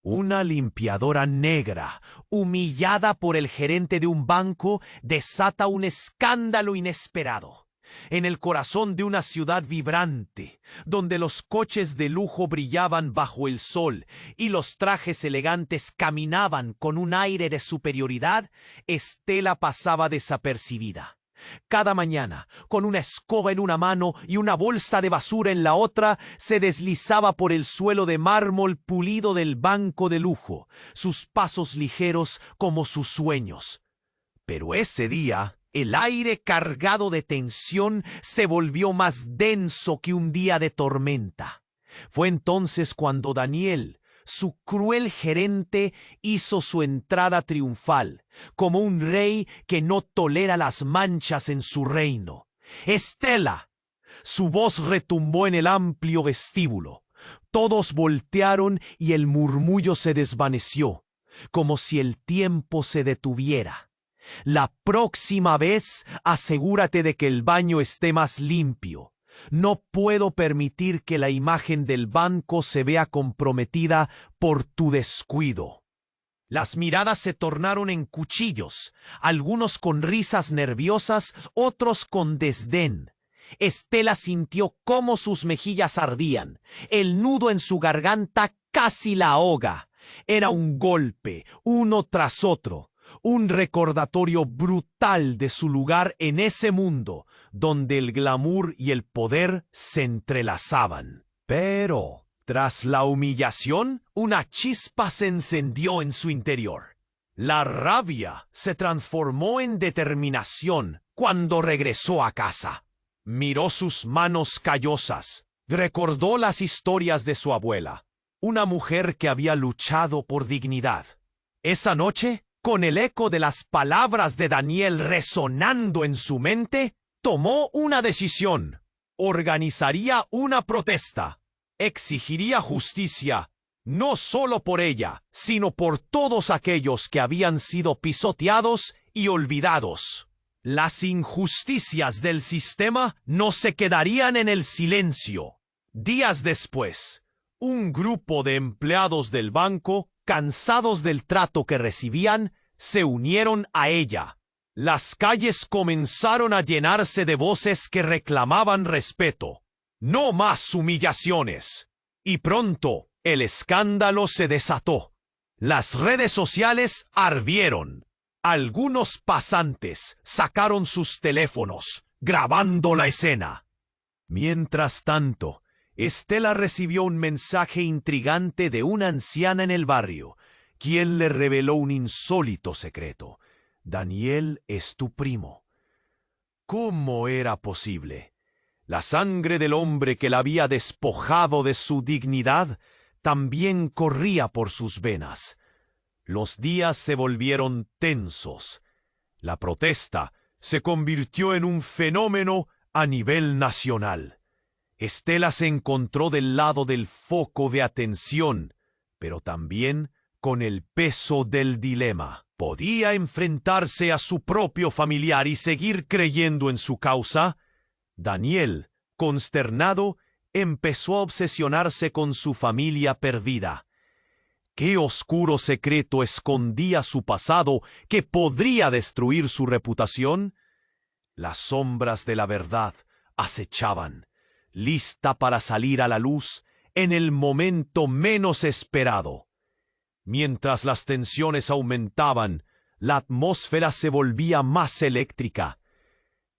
Una limpiadora negra, humillada por el gerente de un banco, desata un escándalo inesperado. En el corazón de una ciudad vibrante, donde los coches de lujo brillaban bajo el sol y los trajes elegantes caminaban con un aire de superioridad, Estela pasaba desapercibida. Cada mañana, con una escoba en una mano y una bolsa de basura en la otra, se deslizaba por el suelo de mármol pulido del banco de lujo, sus pasos ligeros como sus sueños. Pero ese día, el aire cargado de tensión se volvió más denso que un día de tormenta. Fue entonces cuando Daniel, su cruel gerente, hizo su entrada triunfal, como un rey que no tolera las manchas en su reino. ¡Estela! Su voz retumbó en el amplio vestíbulo. Todos voltearon y el murmullo se desvaneció, como si el tiempo se detuviera. La próxima vez, asegúrate de que el baño esté más limpio. No puedo permitir que la imagen del banco se vea comprometida por tu descuido. Las miradas se tornaron en cuchillos, algunos con risas nerviosas, otros con desdén. Estela sintió cómo sus mejillas ardían. El nudo en su garganta casi la ahoga. Era un golpe, uno tras otro. Un recordatorio brutal de su lugar en ese mundo, donde el glamour y el poder se entrelazaban. Pero, tras la humillación, una chispa se encendió en su interior. La rabia se transformó en determinación cuando regresó a casa. Miró sus manos callosas, recordó las historias de su abuela, una mujer que había luchado por dignidad. Esa noche, con el eco de las palabras de Daniel resonando en su mente, tomó una decisión. Organizaría una protesta. Exigiría justicia, no solo por ella, sino por todos aquellos que habían sido pisoteados y olvidados. Las injusticias del sistema no se quedarían en el silencio. Días después, un grupo de empleados del banco, cansados del trato que recibían, se unieron a ella. Las calles comenzaron a llenarse de voces que reclamaban respeto. No más humillaciones. Y pronto el escándalo se desató. Las redes sociales ardieron. Algunos pasantes sacaron sus teléfonos, grabando la escena. Mientras tanto, Estela recibió un mensaje intrigante de una anciana en el barrio, quien le reveló un insólito secreto. Daniel es tu primo. ¿Cómo era posible? La sangre del hombre que la había despojado de su dignidad también corría por sus venas. Los días se volvieron tensos. La protesta se convirtió en un fenómeno a nivel nacional. Estela se encontró del lado del foco de atención, pero también con el peso del dilema. ¿Podía enfrentarse a su propio familiar y seguir creyendo en su causa? Daniel, consternado, empezó a obsesionarse con su familia perdida. ¿Qué oscuro secreto escondía su pasado que podría destruir su reputación? Las sombras de la verdad acechaban, lista para salir a la luz en el momento menos esperado. Mientras las tensiones aumentaban, la atmósfera se volvía más eléctrica.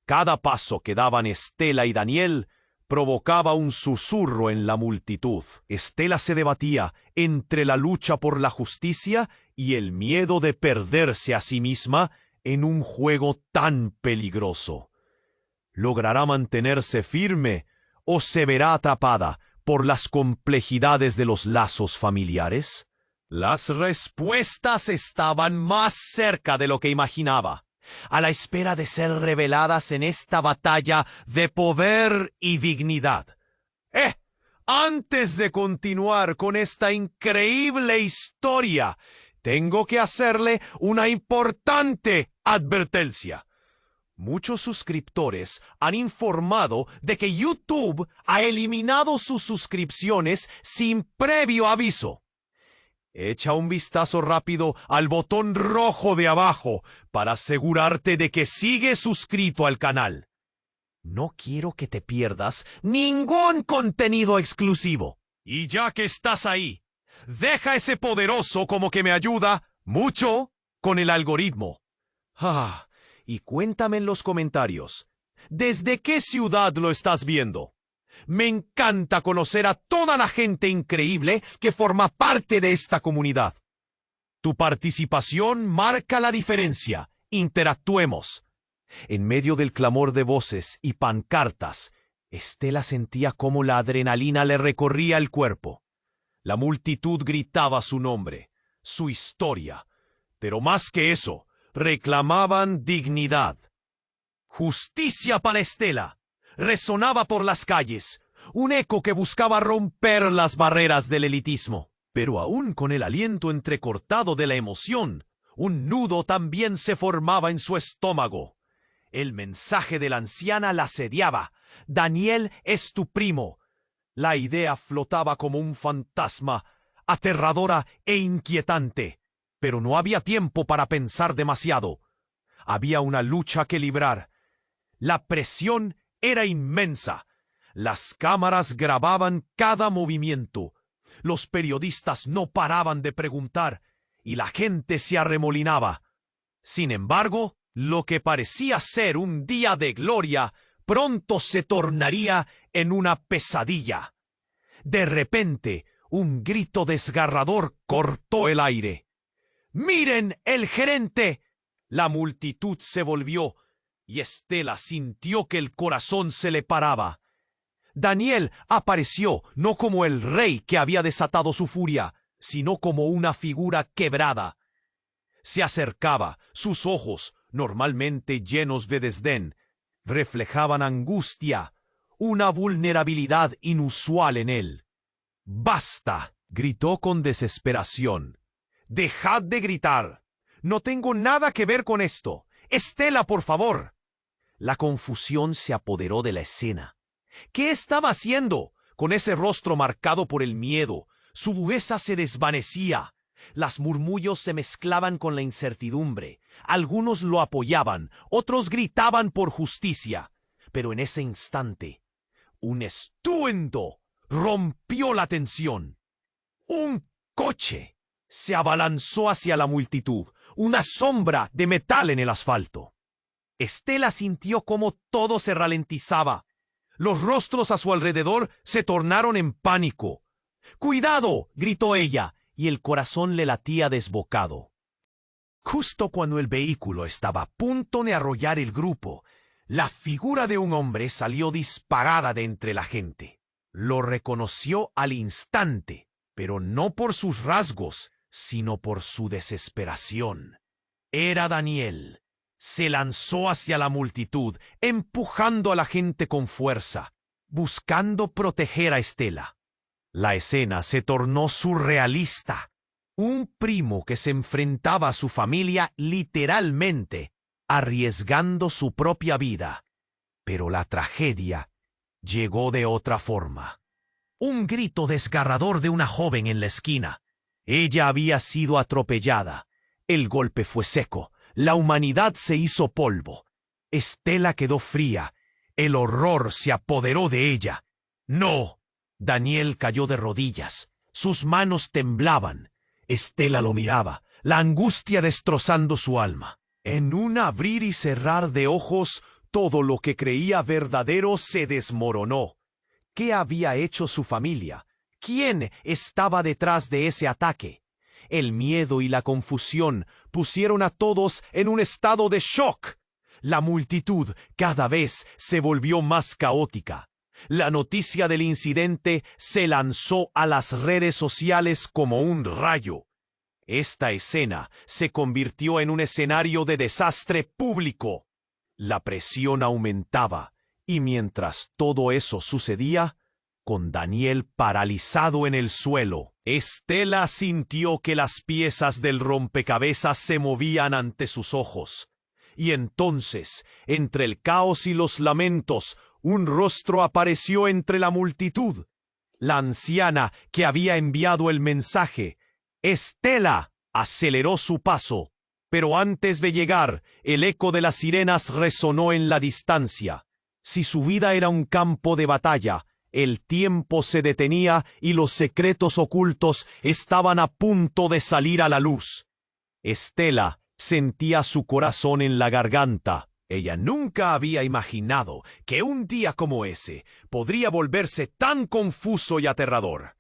Cada paso que daban Estela y Daniel provocaba un susurro en la multitud. Estela se debatía entre la lucha por la justicia y el miedo de perderse a sí misma en un juego tan peligroso. ¿Logrará mantenerse firme o se verá atrapada por las complejidades de los lazos familiares? Las respuestas estaban más cerca de lo que imaginaba, a la espera de ser reveladas en esta batalla de poder y dignidad. Antes de continuar con esta increíble historia, tengo que hacerle una importante advertencia. Muchos suscriptores han informado de que YouTube ha eliminado sus suscripciones sin previo aviso. Echa un vistazo rápido al botón rojo de abajo para asegurarte de que sigues suscrito al canal. No quiero que te pierdas ningún contenido exclusivo. Y ya que estás ahí, deja ese poderoso como que me ayuda mucho con el algoritmo. Y cuéntame en los comentarios, ¿desde qué ciudad lo estás viendo? Me encanta conocer a toda la gente increíble que forma parte de esta comunidad. Tu participación marca la diferencia. Interactuemos. En medio del clamor de voces y pancartas, Estela sentía cómo la adrenalina le recorría el cuerpo. La multitud gritaba su nombre, su historia, pero más que eso, reclamaban dignidad. Justicia para Estela. Resonaba por las calles, un eco que buscaba romper las barreras del elitismo. Pero aún con el aliento entrecortado de la emoción, un nudo también se formaba en su estómago. El mensaje de la anciana la asediaba. Daniel es tu primo. La idea flotaba como un fantasma, aterradora e inquietante. Pero no había tiempo para pensar demasiado. Había una lucha que librar. La presión era inmensa. Las cámaras grababan cada movimiento. Los periodistas no paraban de preguntar y la gente se arremolinaba. Sin embargo, lo que parecía ser un día de gloria pronto se tornaría en una pesadilla. De repente, un grito desgarrador cortó el aire. ¡Miren el gerente! La multitud se volvió y Estela sintió que el corazón se le paraba. Daniel apareció no como el rey que había desatado su furia, sino como una figura quebrada. Se acercaba, sus ojos, normalmente llenos de desdén, reflejaban angustia, una vulnerabilidad inusual en él. ¡Basta!, gritó con desesperación. ¡Dejad de gritar! No tengo nada que ver con esto. Estela, por favor. La confusión se apoderó de la escena. ¿Qué estaba haciendo? Con ese rostro marcado por el miedo, su belleza se desvanecía. Las murmullos se mezclaban con la incertidumbre. Algunos lo apoyaban, otros gritaban por justicia. Pero en ese instante, un estruendo rompió la tensión. Un coche se abalanzó hacia la multitud, una sombra de metal en el asfalto. Estela sintió cómo todo se ralentizaba. Los rostros a su alrededor se tornaron en pánico. ¡Cuidado!, gritó ella, y el corazón le latía desbocado. Justo cuando el vehículo estaba a punto de arrollar el grupo, la figura de un hombre salió disparada de entre la gente. Lo reconoció al instante, pero no por sus rasgos, sino por su desesperación. Era Daniel. Se lanzó hacia la multitud, empujando a la gente con fuerza, buscando proteger a Estela. La escena se tornó surrealista. Un primo que se enfrentaba a su familia literalmente, arriesgando su propia vida. Pero la tragedia llegó de otra forma. Un grito desgarrador de una joven en la esquina. Ella había sido atropellada. El golpe fue seco. La humanidad se hizo polvo. Estela quedó fría. El horror se apoderó de ella. ¡No! Daniel cayó de rodillas. Sus manos temblaban. Estela lo miraba, la angustia destrozando su alma. En un abrir y cerrar de ojos, todo lo que creía verdadero se desmoronó. ¿Qué había hecho su familia? ¿Quién estaba detrás de ese ataque? El miedo y la confusión pusieron a todos en un estado de shock. La multitud cada vez se volvió más caótica. La noticia del incidente se lanzó a las redes sociales como un rayo. Esta escena se convirtió en un escenario de desastre público. La presión aumentaba, y mientras todo eso sucedía, con Daniel paralizado en el suelo, Estela sintió que las piezas del rompecabezas se movían ante sus ojos. Y entonces, entre el caos y los lamentos, un rostro apareció entre la multitud. La anciana que había enviado el mensaje Estela aceleró su paso, pero antes de llegar, el eco de las sirenas resonó en la distancia. Si su vida era un campo de batalla, el tiempo se detenía y los secretos ocultos estaban a punto de salir a la luz. Estela sentía su corazón en la garganta. Ella nunca había imaginado que un día como ese podría volverse tan confuso y aterrador.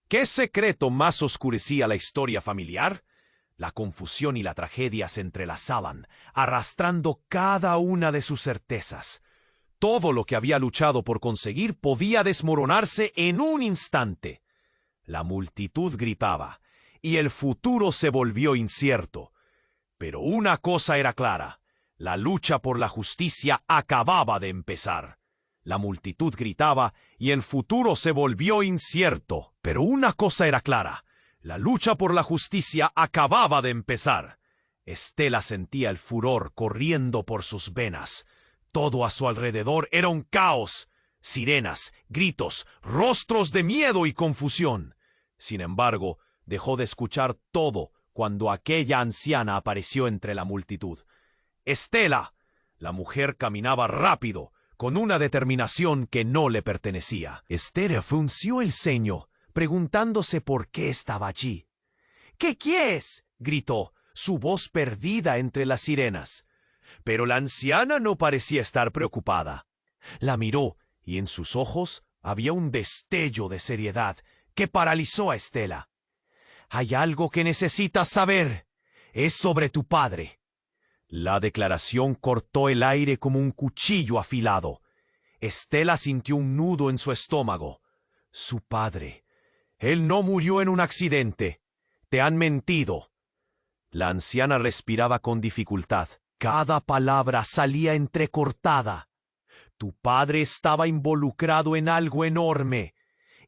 ¿Qué secreto más oscurecía la historia familiar? La confusión y la tragedia se entrelazaban, arrastrando cada una de sus certezas. Todo lo que había luchado por conseguir podía desmoronarse en un instante. La multitud gritaba, y el futuro se volvió incierto. Pero una cosa era clara: la lucha por la justicia acababa de empezar. La multitud gritaba, y el futuro se volvió incierto. Pero una cosa era clara: la lucha por la justicia acababa de empezar. Estela sentía el furor corriendo por sus venas. Todo a su alrededor era un caos. Sirenas, gritos, rostros de miedo y confusión. Sin embargo, dejó de escuchar todo cuando aquella anciana apareció entre la multitud. Estela. La mujer caminaba rápido, con una determinación que no le pertenecía. Estela frunció el ceño, preguntándose por qué estaba allí. ¿Qué quieres?, gritó, su voz perdida entre las sirenas. Pero la anciana no parecía estar preocupada. La miró, y en sus ojos había un destello de seriedad que paralizó a Estela. «Hay algo que necesitas saber. Es sobre tu padre». La declaración cortó el aire como un cuchillo afilado. Estela sintió un nudo en su estómago. Su padre. Él no murió en un accidente. Te han mentido. La anciana respiraba con dificultad. Cada palabra salía entrecortada. Tu padre estaba involucrado en algo enorme.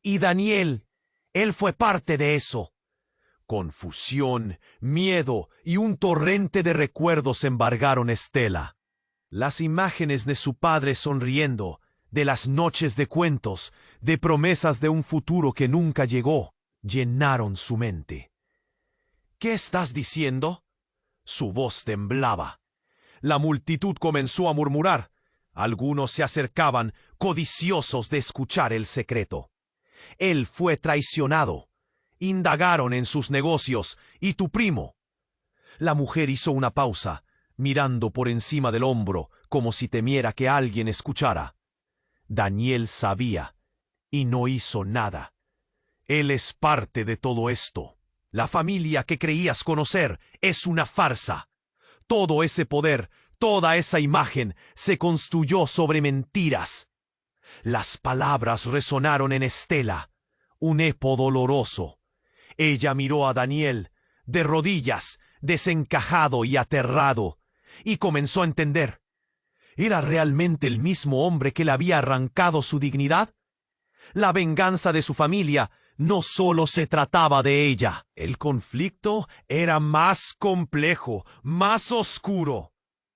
Y Daniel, él fue parte de eso. Confusión, miedo y un torrente de recuerdos embargaron a Estela. Las imágenes de su padre sonriendo, de las noches de cuentos, de promesas de un futuro que nunca llegó, llenaron su mente. ¿Qué estás diciendo? Su voz temblaba. La multitud comenzó a murmurar. Algunos se acercaban, codiciosos de escuchar el secreto. Él fue traicionado. Indagaron en sus negocios. ¿Y tu primo? La mujer hizo una pausa, mirando por encima del hombro, como si temiera que alguien escuchara. Daniel sabía, y no hizo nada. Él es parte de todo esto. La familia que creías conocer es una farsa. Todo ese poder, toda esa imagen, se construyó sobre mentiras. Las palabras resonaron en Estela, un eco doloroso. Ella miró a Daniel, de rodillas, desencajado y aterrado, y comenzó a entender. ¿Era realmente el mismo hombre que le había arrancado su dignidad? La venganza de su familia no solo se trataba de ella. El conflicto era más complejo, más oscuro.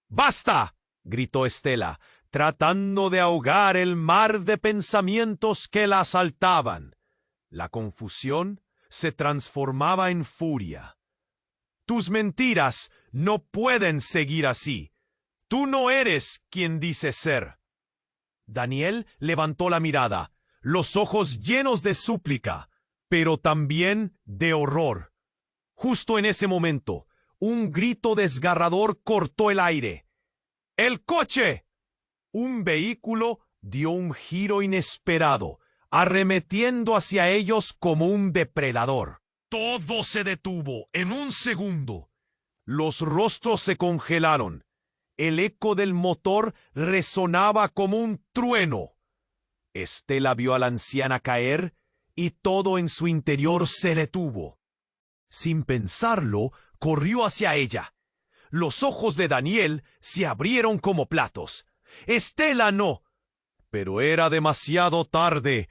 «¡Basta!», gritó Estela, tratando de ahogar el mar de pensamientos que la asaltaban. La confusión se transformaba en furia. «Tus mentiras no pueden seguir así. Tú no eres quien dices ser». Daniel levantó la mirada, los ojos llenos de súplica, pero también de horror. Justo en ese momento, un grito desgarrador cortó el aire. ¡El coche! Un vehículo dio un giro inesperado, arremetiendo hacia ellos como un depredador. Todo se detuvo en un segundo. Los rostros se congelaron. El eco del motor resonaba como un trueno. Estela vio a la anciana caer y todo en su interior se detuvo. Sin pensarlo, corrió hacia ella. Los ojos de Daniel se abrieron como platos. Estela no. Pero era demasiado tarde.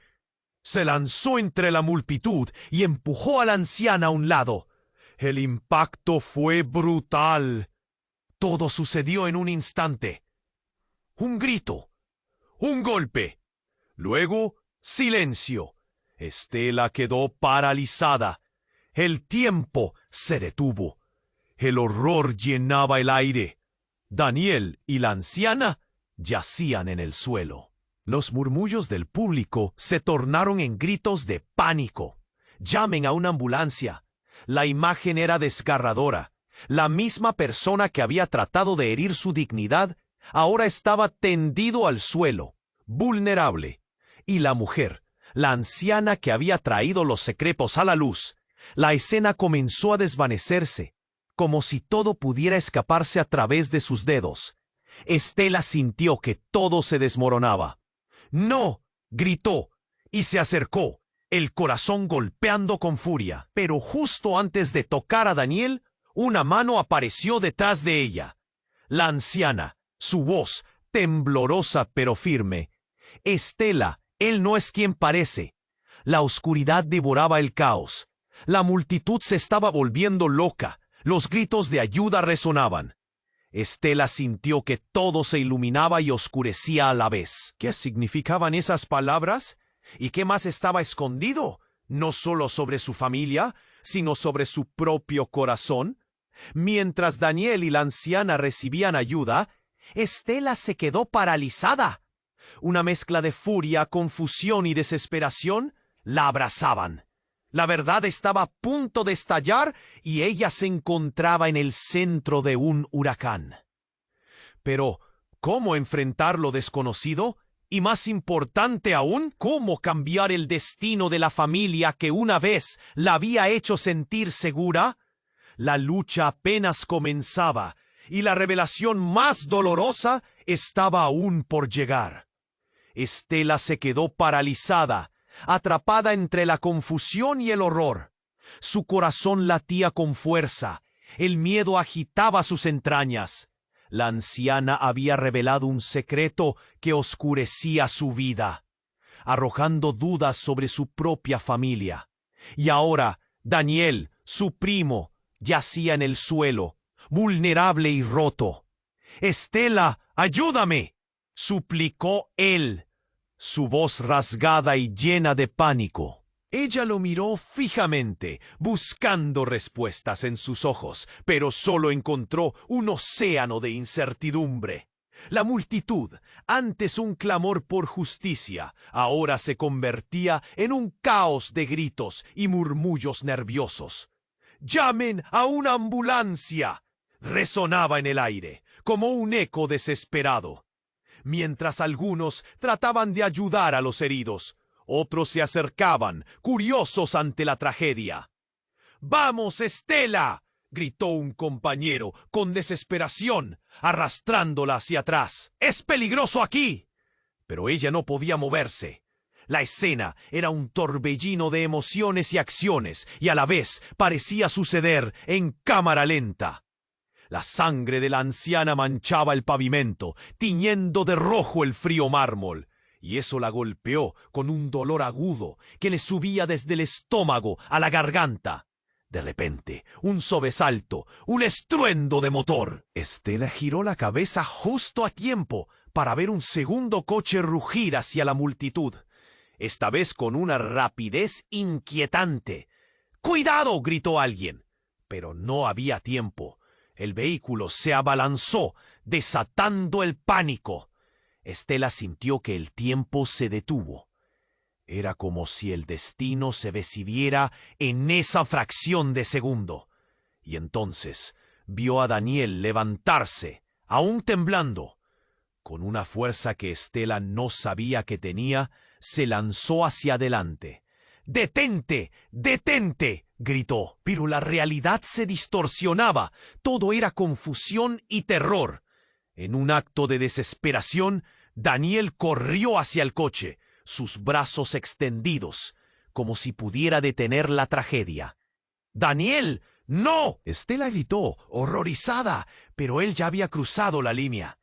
Se lanzó entre la multitud y empujó a la anciana a un lado. El impacto fue brutal. Todo sucedió en un instante. Un grito. Un golpe. Luego, silencio. Estela quedó paralizada. El tiempo se detuvo. El horror llenaba el aire. Daniel y la anciana yacían en el suelo. Los murmullos del público se tornaron en gritos de pánico. «Llamen a una ambulancia». La imagen era desgarradora. La misma persona que había tratado de herir su dignidad ahora estaba tendido al suelo, vulnerable. Y la mujer, la anciana que había traído los secretos a la luz, la escena comenzó a desvanecerse, como si todo pudiera escaparse a través de sus dedos. Estela sintió que todo se desmoronaba. «¡No!», gritó, y se acercó, el corazón golpeando con furia. Pero justo antes de tocar a Daniel, una mano apareció detrás de ella. La anciana, su voz temblorosa pero firme. «Estela, él no es quien parece». La oscuridad devoraba el caos. La multitud se estaba volviendo loca. Los gritos de ayuda resonaban. Estela sintió que todo se iluminaba y oscurecía a la vez. ¿Qué significaban esas palabras? ¿Y qué más estaba escondido? No solo sobre su familia, sino sobre su propio corazón. Mientras Daniel y la anciana recibían ayuda, Estela se quedó paralizada. Una mezcla de furia, confusión y desesperación la abrazaban. La verdad estaba a punto de estallar y ella se encontraba en el centro de un huracán. Pero, ¿cómo enfrentar lo desconocido? Y más importante aún, ¿cómo cambiar el destino de la familia que una vez la había hecho sentir segura? La lucha apenas comenzaba y la revelación más dolorosa estaba aún por llegar. Estela se quedó paralizada, atrapada entre la confusión y el horror. Su corazón latía con fuerza, el miedo agitaba sus entrañas. La anciana había revelado un secreto que oscurecía su vida, arrojando dudas sobre su propia familia. Y ahora Daniel, su primo, yacía en el suelo, vulnerable y roto. «Estela, ayúdame», suplicó él, su voz rasgada y llena de pánico. Ella lo miró fijamente, buscando respuestas en sus ojos, pero solo encontró un océano de incertidumbre. La multitud, antes un clamor por justicia, ahora se convertía en un caos de gritos y murmullos nerviosos. «¡Llamen a una ambulancia!», resonaba en el aire, como un eco desesperado. Mientras algunos trataban de ayudar a los heridos, otros se acercaban, curiosos ante la tragedia. «¡Vamos, Estela!», gritó un compañero con desesperación, arrastrándola hacia atrás. «¡Es peligroso aquí!». Pero ella no podía moverse. La escena era un torbellino de emociones y acciones, y a la vez parecía suceder en cámara lenta. La sangre de la anciana manchaba el pavimento, tiñendo de rojo el frío mármol, y eso la golpeó con un dolor agudo que le subía desde el estómago a la garganta. De repente, un sobresalto, un estruendo de motor. Estela giró la cabeza justo a tiempo para ver un segundo coche rugir hacia la multitud, esta vez con una rapidez inquietante. «¡Cuidado!», gritó alguien, pero no había tiempo. El vehículo se abalanzó, desatando el pánico. Estela sintió que el tiempo se detuvo. Era como si el destino se decidiera en esa fracción de segundo. Y entonces vio a Daniel levantarse, aún temblando. Con una fuerza que Estela no sabía que tenía, se lanzó hacia adelante. «¡Detente! ¡Detente!», gritó, pero la realidad se distorsionaba. Todo era confusión y terror. En un acto de desesperación, Daniel corrió hacia el coche, sus brazos extendidos, como si pudiera detener la tragedia. «¡Daniel! ¡No!», Estela gritó, horrorizada, pero él ya había cruzado la línea.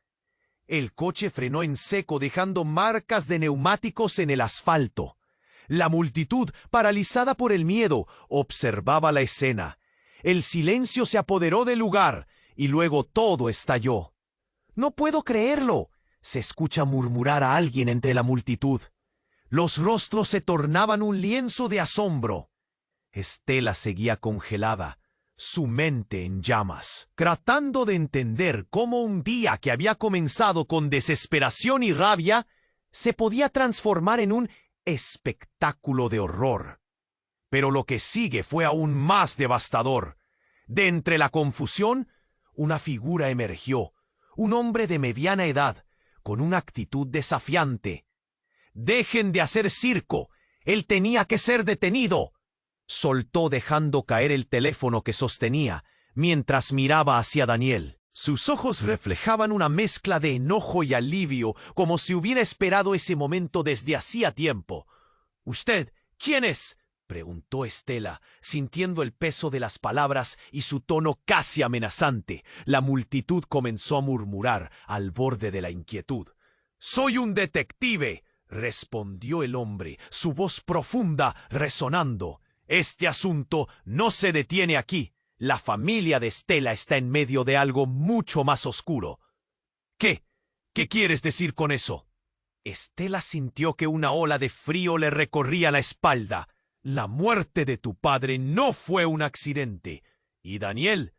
El coche frenó en seco, dejando marcas de neumáticos en el asfalto. La multitud, paralizada por el miedo, observaba la escena. El silencio se apoderó del lugar y luego todo estalló. «No puedo creerlo», se escucha murmurar a alguien entre la multitud. Los rostros se tornaban un lienzo de asombro. Estela seguía congelada, su mente en llamas, tratando de entender cómo un día que había comenzado con desesperación y rabia se podía transformar en un espectáculo de horror. Pero lo que sigue fue aún más devastador. De entre la confusión, una figura emergió, un hombre de mediana edad, con una actitud desafiante. «¡Dejen de hacer circo! ¡Él tenía que ser detenido!», soltó dejando caer el teléfono que sostenía, mientras miraba hacia Daniel. Sus ojos reflejaban una mezcla de enojo y alivio, como si hubiera esperado ese momento desde hacía tiempo. «¿Usted quién es?», preguntó Estela, sintiendo el peso de las palabras y su tono casi amenazante. La multitud comenzó a murmurar al borde de la inquietud. «Soy un detective», respondió el hombre, su voz profunda resonando. «Este asunto no se detiene aquí. La familia de Estela está en medio de algo mucho más oscuro». «¿Qué? ¿Qué quieres decir con eso?». Estela sintió que una ola de frío le recorría la espalda. «La muerte de tu padre no fue un accidente. Y Daniel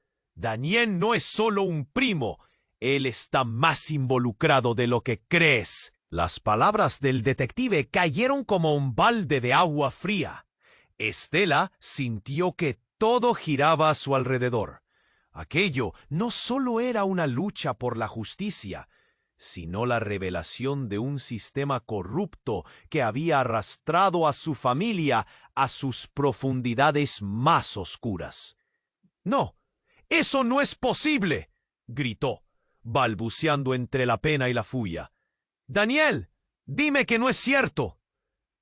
no es solo un primo. Él está más involucrado de lo que crees». Las palabras del detective cayeron como un balde de agua fría. Estela sintió que todo giraba a su alrededor. Aquello no solo era una lucha por la justicia, sino la revelación de un sistema corrupto que había arrastrado a su familia a sus profundidades más oscuras. «¡No! ¡Eso no es posible!», gritó, balbuceando entre la pena y la furia. «Daniel, dime que no es cierto».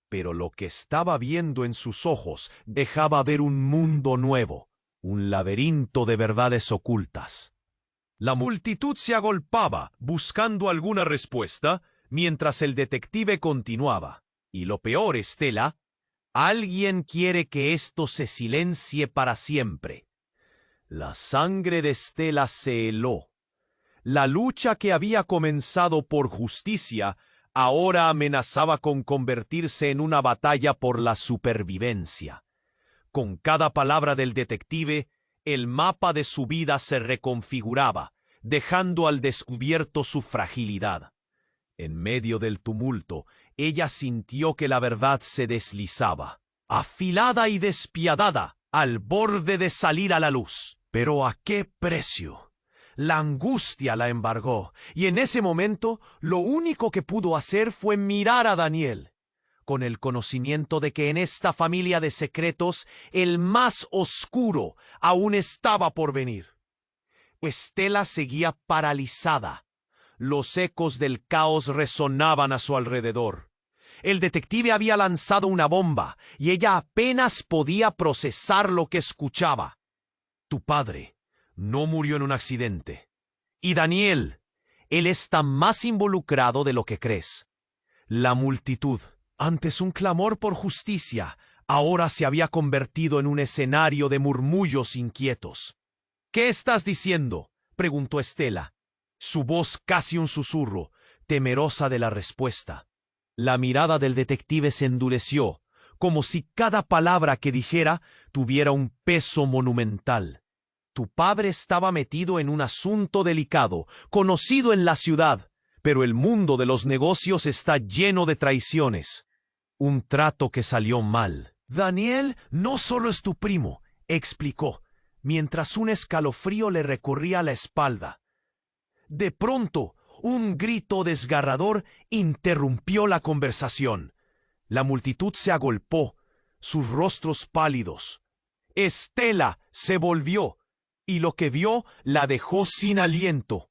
Pero lo que estaba viendo en sus ojos dejaba ver un mundo nuevo, un laberinto de verdades ocultas. La multitud se agolpaba, buscando alguna respuesta, mientras el detective continuaba. «Y lo peor, Estela, alguien quiere que esto se silencie para siempre». La sangre de Estela se heló. La lucha que había comenzado por justicia ahora amenazaba con convertirse en una batalla por la supervivencia. Con cada palabra del detective, el mapa de su vida se reconfiguraba, dejando al descubierto su fragilidad. En medio del tumulto, ella sintió que la verdad se deslizaba, afilada y despiadada, al borde de salir a la luz. ¿Pero a qué precio? La angustia la embargó, y en ese momento lo único que pudo hacer fue mirar a Daniel, con el conocimiento de que en esta familia de secretos el más oscuro aún estaba por venir. Estela seguía paralizada. Los ecos del caos resonaban a su alrededor. El detective había lanzado una bomba, y ella apenas podía procesar lo que escuchaba. «Tu padre no murió en un accidente. Y Daniel, él está más involucrado de lo que crees». La multitud, antes un clamor por justicia, ahora se había convertido en un escenario de murmullos inquietos. «¿Qué estás diciendo?», preguntó Estela, su voz casi un susurro, temerosa de la respuesta. La mirada del detective se endureció, como si cada palabra que dijera tuviera un peso monumental. «Tu padre estaba metido en un asunto delicado, conocido en la ciudad, pero el mundo de los negocios está lleno de traiciones. Un trato que salió mal». «Daniel no solo es tu primo», explicó, mientras un escalofrío le recorría la espalda. De pronto, un grito desgarrador interrumpió la conversación. La multitud se agolpó, sus rostros pálidos. Estela se volvió, y lo que vio la dejó sin aliento.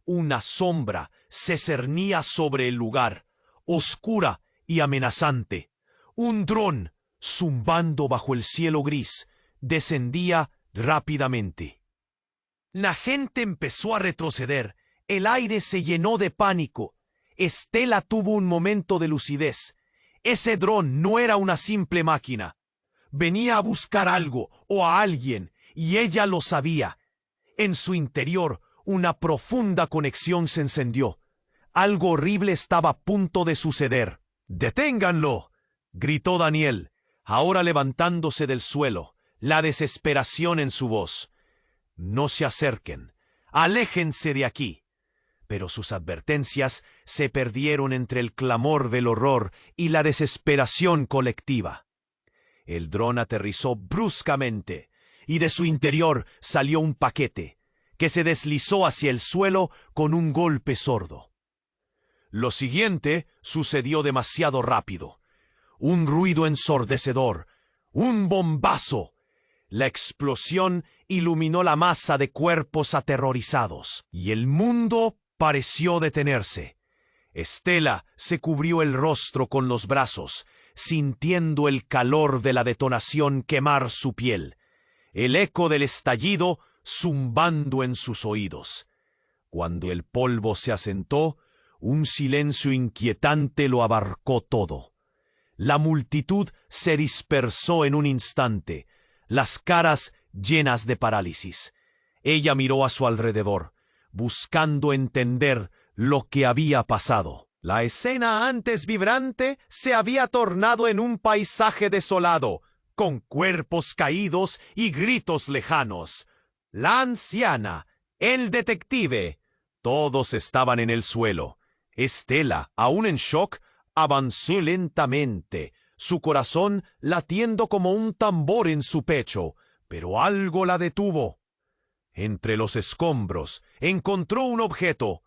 Una sombra se cernía sobre el lugar, oscura y amenazante. Un dron, zumbando bajo el cielo gris, descendía rápidamente. La gente empezó a retroceder. El aire se llenó de pánico. Estela tuvo un momento de lucidez. Ese dron no era una simple máquina. Venía a buscar algo o a alguien, y ella lo sabía. En su interior, una profunda conexión se encendió. Algo horrible estaba a punto de suceder. «¡Deténganlo!», gritó Daniel, ahora levantándose del suelo, la desesperación en su voz. No se acerquen, aléjense de aquí. Pero sus advertencias se perdieron entre el clamor del horror y la desesperación colectiva. El dron aterrizó bruscamente, y de su interior salió un paquete, que se deslizó hacia el suelo con un golpe sordo. Lo siguiente sucedió demasiado rápido. Un ruido ensordecedor, un bombazo. La explosión iluminó la masa de cuerpos aterrorizados, y el mundo pareció detenerse. Estela se cubrió el rostro con los brazos, sintiendo el calor de la detonación quemar su piel, el eco del estallido zumbando en sus oídos. Cuando el polvo se asentó, un silencio inquietante lo abarcó todo. La multitud se dispersó en un instante, las caras llenas de parálisis. Ella miró a su alrededor, buscando entender lo que había pasado. La escena antes vibrante se había tornado en un paisaje desolado, con cuerpos caídos y gritos lejanos. La anciana, el detective, todos estaban en el suelo. Estela, aún en shock, avanzó lentamente, su corazón latiendo como un tambor en su pecho, pero algo la detuvo. Entre los escombros encontró un objeto.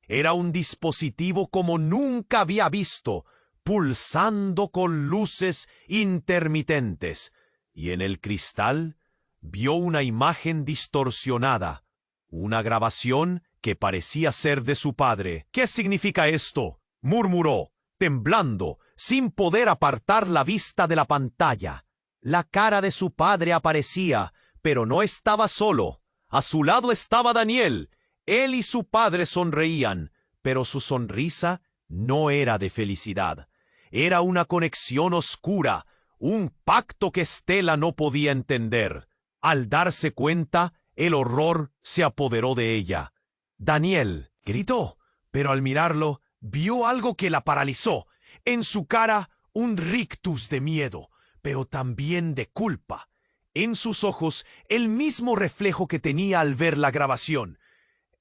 Era un dispositivo como nunca había visto, pulsando con luces intermitentes, y en el cristal vio una imagen distorsionada, una grabación que parecía ser de su padre. «¿Qué significa esto?», murmuró, temblando, sin poder apartar la vista de la pantalla. La cara de su padre aparecía, pero no estaba solo. A su lado estaba Daniel. Él y su padre sonreían, pero su sonrisa no era de felicidad. Era una conexión oscura, un pacto que Estela no podía entender. Al darse cuenta, el horror se apoderó de ella. «Daniel», gritó, pero al mirarlo, vio algo que la paralizó. En su cara, un rictus de miedo, pero también de culpa. En sus ojos, el mismo reflejo que tenía al ver la grabación.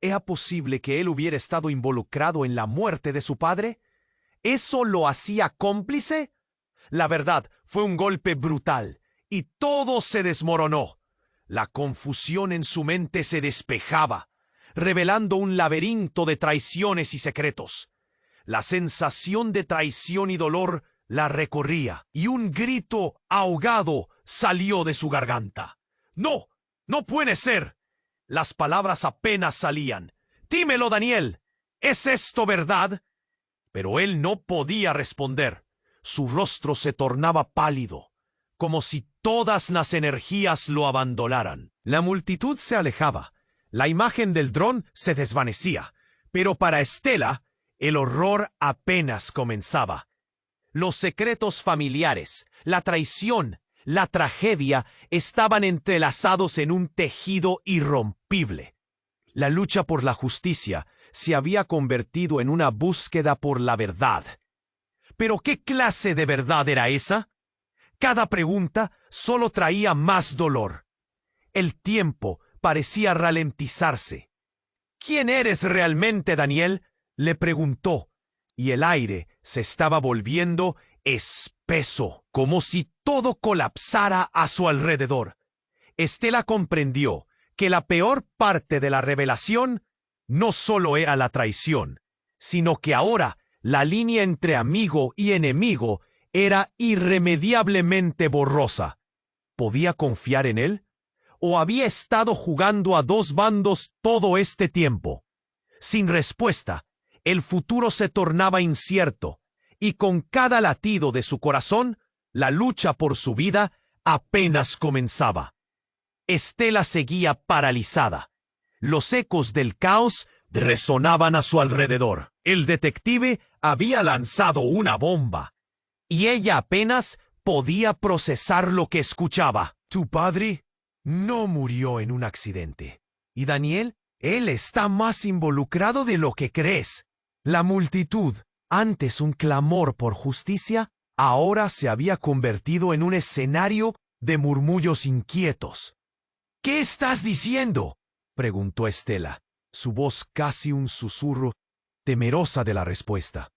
¿Era posible que él hubiera estado involucrado en la muerte de su padre? ¿Eso lo hacía cómplice? La verdad, fue un golpe brutal, y todo se desmoronó. La confusión en su mente se despejaba, revelando un laberinto de traiciones y secretos. La sensación de traición y dolor la recorría, y un grito ahogado salió de su garganta. «¡No! ¡No puede ser!». Las palabras apenas salían. «Dímelo, Daniel. ¿Es esto verdad?». Pero él no podía responder. Su rostro se tornaba pálido, como si todas las energías lo abandonaran. La multitud se alejaba. La imagen del dron se desvanecía. Pero para Estela, el horror apenas comenzaba. Los secretos familiares, la traición, la tragedia estaban entrelazados en un tejido irrompible. La lucha por la justicia se había convertido en una búsqueda por la verdad. ¿Pero qué clase de verdad era esa? Cada pregunta solo traía más dolor. El tiempo parecía ralentizarse. «¿Quién eres realmente, Daniel?», le preguntó, y el aire se estaba volviendo espeso, como si todo colapsara a su alrededor. Estela comprendió que la peor parte de la revelación no solo era la traición, sino que ahora la línea entre amigo y enemigo era irremediablemente borrosa. ¿Podía confiar en él? ¿O había estado jugando a dos bandos todo este tiempo? Sin respuesta, el futuro se tornaba incierto, y con cada latido de su corazón, la lucha por su vida apenas comenzaba. Estela seguía paralizada. Los ecos del caos resonaban a su alrededor. El detective había lanzado una bomba, y ella apenas podía procesar lo que escuchaba. «Tu padre no murió en un accidente. Y Daniel, él está más involucrado de lo que crees». La multitud, antes un clamor por justicia, ahora se había convertido en un escenario de murmullos inquietos. ¿Qué estás diciendo?, preguntó Estela, su voz casi un susurro, temerosa de la respuesta.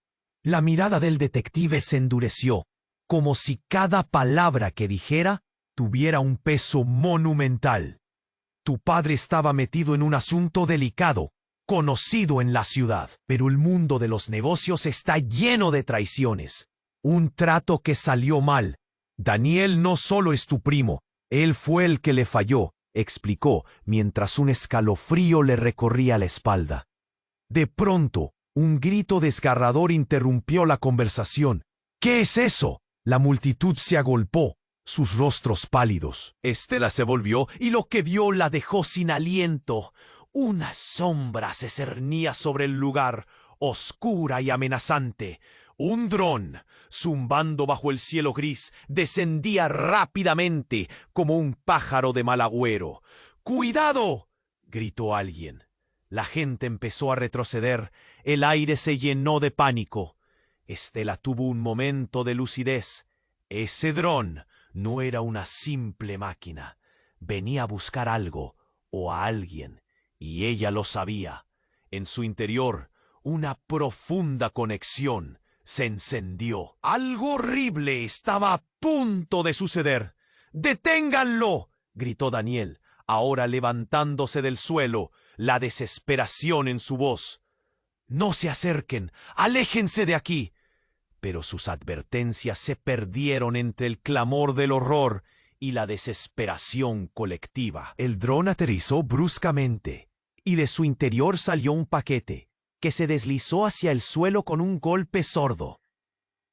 La mirada del detective se endureció, como si cada palabra que dijera tuviera un peso monumental. Tu padre estaba metido en un asunto delicado, conocido en la ciudad, pero el mundo de los negocios está lleno de traiciones. Un trato que salió mal. Daniel no solo es tu primo, él fue el que le falló, explicó, mientras un escalofrío le recorría la espalda. De pronto, un grito desgarrador interrumpió la conversación. ¿Qué es eso? La multitud se agolpó, sus rostros pálidos. Estela se volvió y lo que vio la dejó sin aliento. Una sombra se cernía sobre el lugar, oscura y amenazante. Un dron, zumbando bajo el cielo gris, descendía rápidamente como un pájaro de mal agüero. ¡Cuidado!, gritó alguien. La gente empezó a retroceder, el aire se llenó de pánico. Estela tuvo un momento de lucidez. Ese dron no era una simple máquina. Venía a buscar algo o a alguien, y ella lo sabía. En su interior, una profunda conexión se encendió. Algo horrible estaba a punto de suceder. ¡Deténganlo!, gritó Daniel, ahora levantándose del suelo, la desesperación en su voz. No se acerquen, aléjense de aquí. Pero sus advertencias se perdieron entre el clamor del horror y la desesperación colectiva. El dron aterrizó bruscamente, y de su interior salió un paquete, que se deslizó hacia el suelo con un golpe sordo.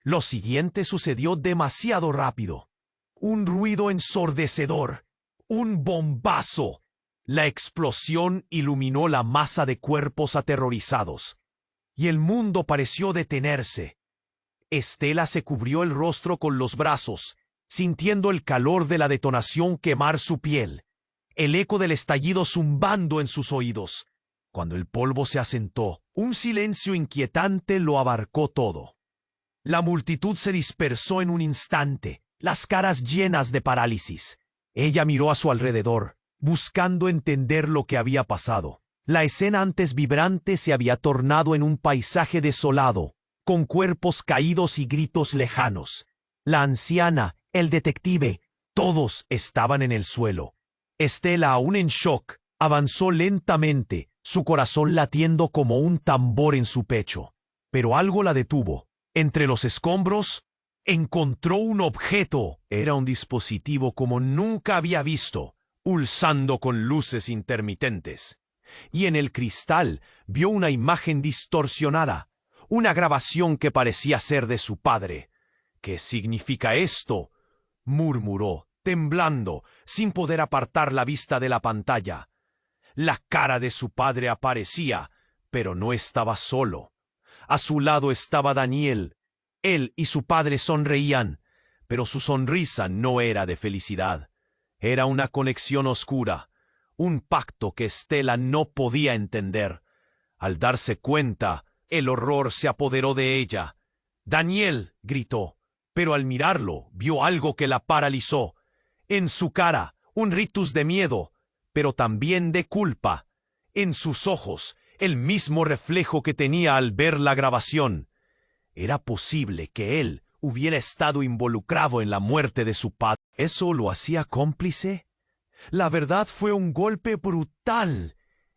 Lo siguiente sucedió demasiado rápido. Un ruido ensordecedor, un bombazo. La explosión iluminó la masa de cuerpos aterrorizados, y el mundo pareció detenerse. Estela se cubrió el rostro con los brazos, sintiendo el calor de la detonación quemar su piel, el eco del estallido zumbando en sus oídos. Cuando el polvo se asentó, un silencio inquietante lo abarcó todo. La multitud se dispersó en un instante, las caras llenas de parálisis. Ella miró a su alrededor, buscando entender lo que había pasado. La escena antes vibrante se había tornado en un paisaje desolado, con cuerpos caídos y gritos lejanos. La anciana, el detective, todos estaban en el suelo. Estela, aún en shock, avanzó lentamente, su corazón latiendo como un tambor en su pecho. Pero algo la detuvo. Entre los escombros, encontró un objeto. Era un dispositivo como nunca había visto, pulsando con luces intermitentes. Y en el cristal vio una imagen distorsionada, una grabación que parecía ser de su padre. ¿Qué significa esto?, murmuró, temblando, sin poder apartar la vista de la pantalla. La cara de su padre aparecía, pero no estaba solo. A su lado estaba Daniel. Él y su padre sonreían, pero su sonrisa no era de felicidad. Era una conexión oscura, un pacto que Estela no podía entender. Al darse cuenta, el horror se apoderó de ella. «¡Daniel!», gritó, pero al mirarlo vio algo que la paralizó. En su cara, un rictus de miedo, pero también de culpa. En sus ojos, el mismo reflejo que tenía al ver la grabación. ¿Era posible que él hubiera estado involucrado en la muerte de su padre? ¿Eso lo hacía cómplice? La verdad fue un golpe brutal,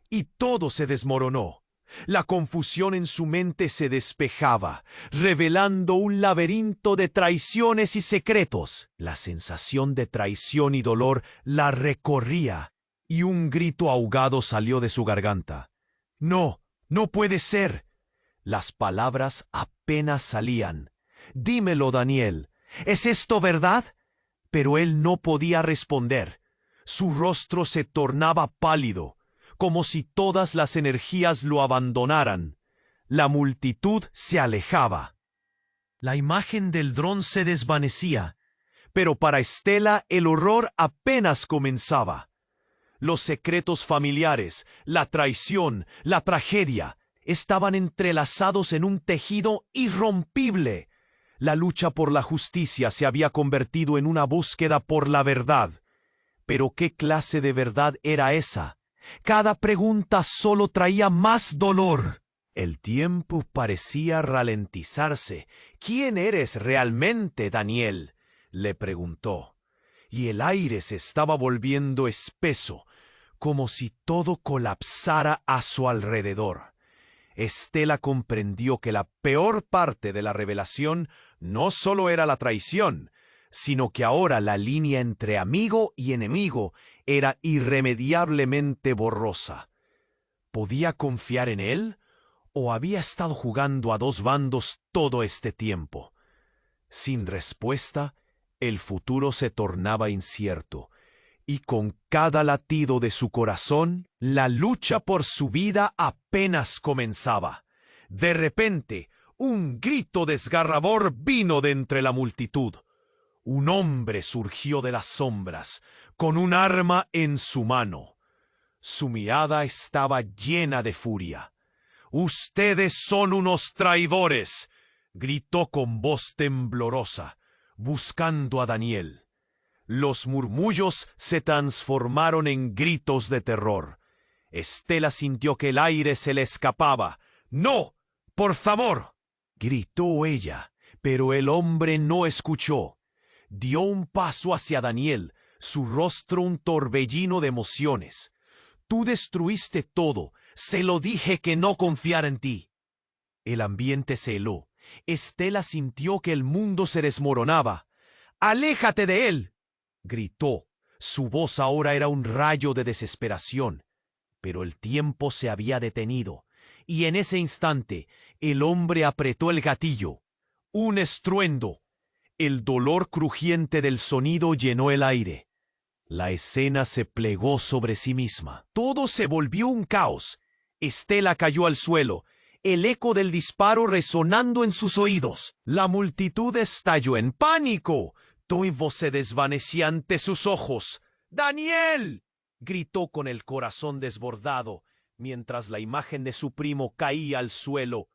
y todo se desmoronó. La confusión en su mente se despejaba, revelando un laberinto de traiciones y secretos. La sensación de traición y dolor la recorría, y un grito ahogado salió de su garganta. «No, no puede ser». Las palabras apenas salían. «Dímelo, Daniel, ¿es esto verdad?». Pero él no podía responder. Su rostro se tornaba pálido, como si todas las energías lo abandonaran. La multitud se alejaba. La imagen del dron se desvanecía, pero para Estela el horror apenas comenzaba. Los secretos familiares, la traición, la tragedia, estaban entrelazados en un tejido irrompible. La lucha por la justicia se había convertido en una búsqueda por la verdad. Pero ¿qué clase de verdad era esa? Cada pregunta solo traía más dolor. El tiempo parecía ralentizarse. ¿Quién eres realmente, Daniel?, le preguntó. Y el aire se estaba volviendo espeso, como si todo colapsara a su alrededor. Estela comprendió que la peor parte de la revelación no solo era la traición, sino que ahora la línea entre amigo y enemigo era irremediablemente borrosa. ¿Podía confiar en él? ¿O había estado jugando a dos bandos todo este tiempo? Sin respuesta, el futuro se tornaba incierto, y con cada latido de su corazón, la lucha por su vida apenas comenzaba. De repente, un grito desgarrador vino de entre la multitud. Un hombre surgió de las sombras, con un arma en su mano. Su mirada estaba llena de furia. «¡Ustedes son unos traidores!», gritó con voz temblorosa, buscando a Daniel. Los murmullos se transformaron en gritos de terror. Estela sintió que el aire se le escapaba. «¡No! ¡Por favor!», gritó ella, pero el hombre no escuchó. Dio un paso hacia Daniel, su rostro un torbellino de emociones. «Tú destruiste todo. Se lo dije que no confiara en ti». El ambiente se heló. Estela sintió que el mundo se desmoronaba. «¡Aléjate de él!», gritó. Su voz ahora era un rayo de desesperación. Pero el tiempo se había detenido, y en ese instante el hombre apretó el gatillo. Un estruendo. El dolor crujiente del sonido llenó el aire. La escena se plegó sobre sí misma. Todo se volvió un caos. Estela cayó al suelo, el eco del disparo resonando en sus oídos. La multitud estalló en pánico. Todo se desvanecía ante sus ojos. «¡Daniel!», gritó con el corazón desbordado, mientras la imagen de su primo caía al suelo.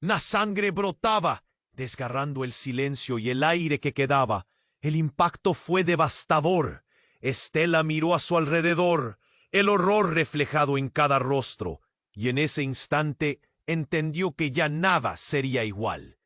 La sangre brotaba, desgarrando el silencio y el aire que quedaba. El impacto fue devastador. Estela miró a su alrededor, el horror reflejado en cada rostro, y en ese instante entendió que ya nada sería igual.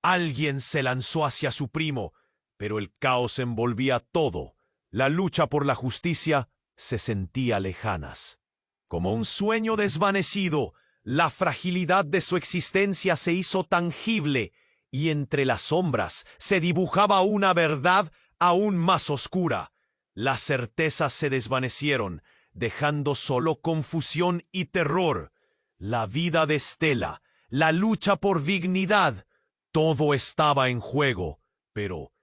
Alguien se lanzó hacia su primo, pero el caos envolvía todo. La lucha por la justicia se sentía lejanas. Como un sueño desvanecido, la fragilidad de su existencia se hizo tangible, y entre las sombras se dibujaba una verdad aún más oscura. Las certezas se desvanecieron, dejando solo confusión y terror. La vida de Estela, la lucha por dignidad, todo estaba en juego. Pero,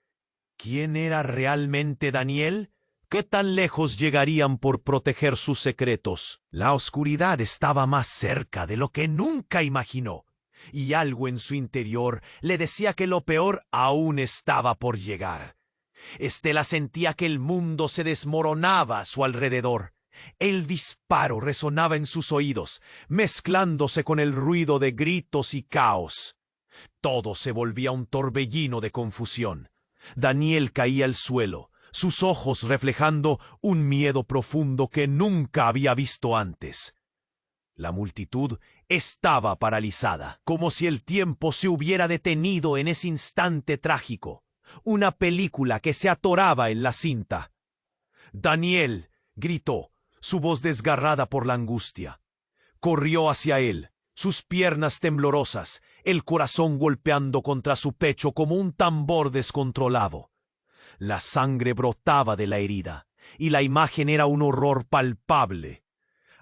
¿quién era realmente Daniel? ¿Qué tan lejos llegarían por proteger sus secretos? La oscuridad estaba más cerca de lo que nunca imaginó, y algo en su interior le decía que lo peor aún estaba por llegar. Estela sentía que el mundo se desmoronaba a su alrededor. El disparo resonaba en sus oídos, mezclándose con el ruido de gritos y caos. Todo se volvía un torbellino de confusión. Daniel caía al suelo, sus ojos reflejando un miedo profundo que nunca había visto antes. La multitud estaba paralizada, como si el tiempo se hubiera detenido en ese instante trágico. Una película que se atoraba en la cinta. «¡Daniel!», gritó, su voz desgarrada por la angustia. Corrió hacia él, sus piernas temblorosas, el corazón golpeando contra su pecho como un tambor descontrolado. La sangre brotaba de la herida, y la imagen era un horror palpable.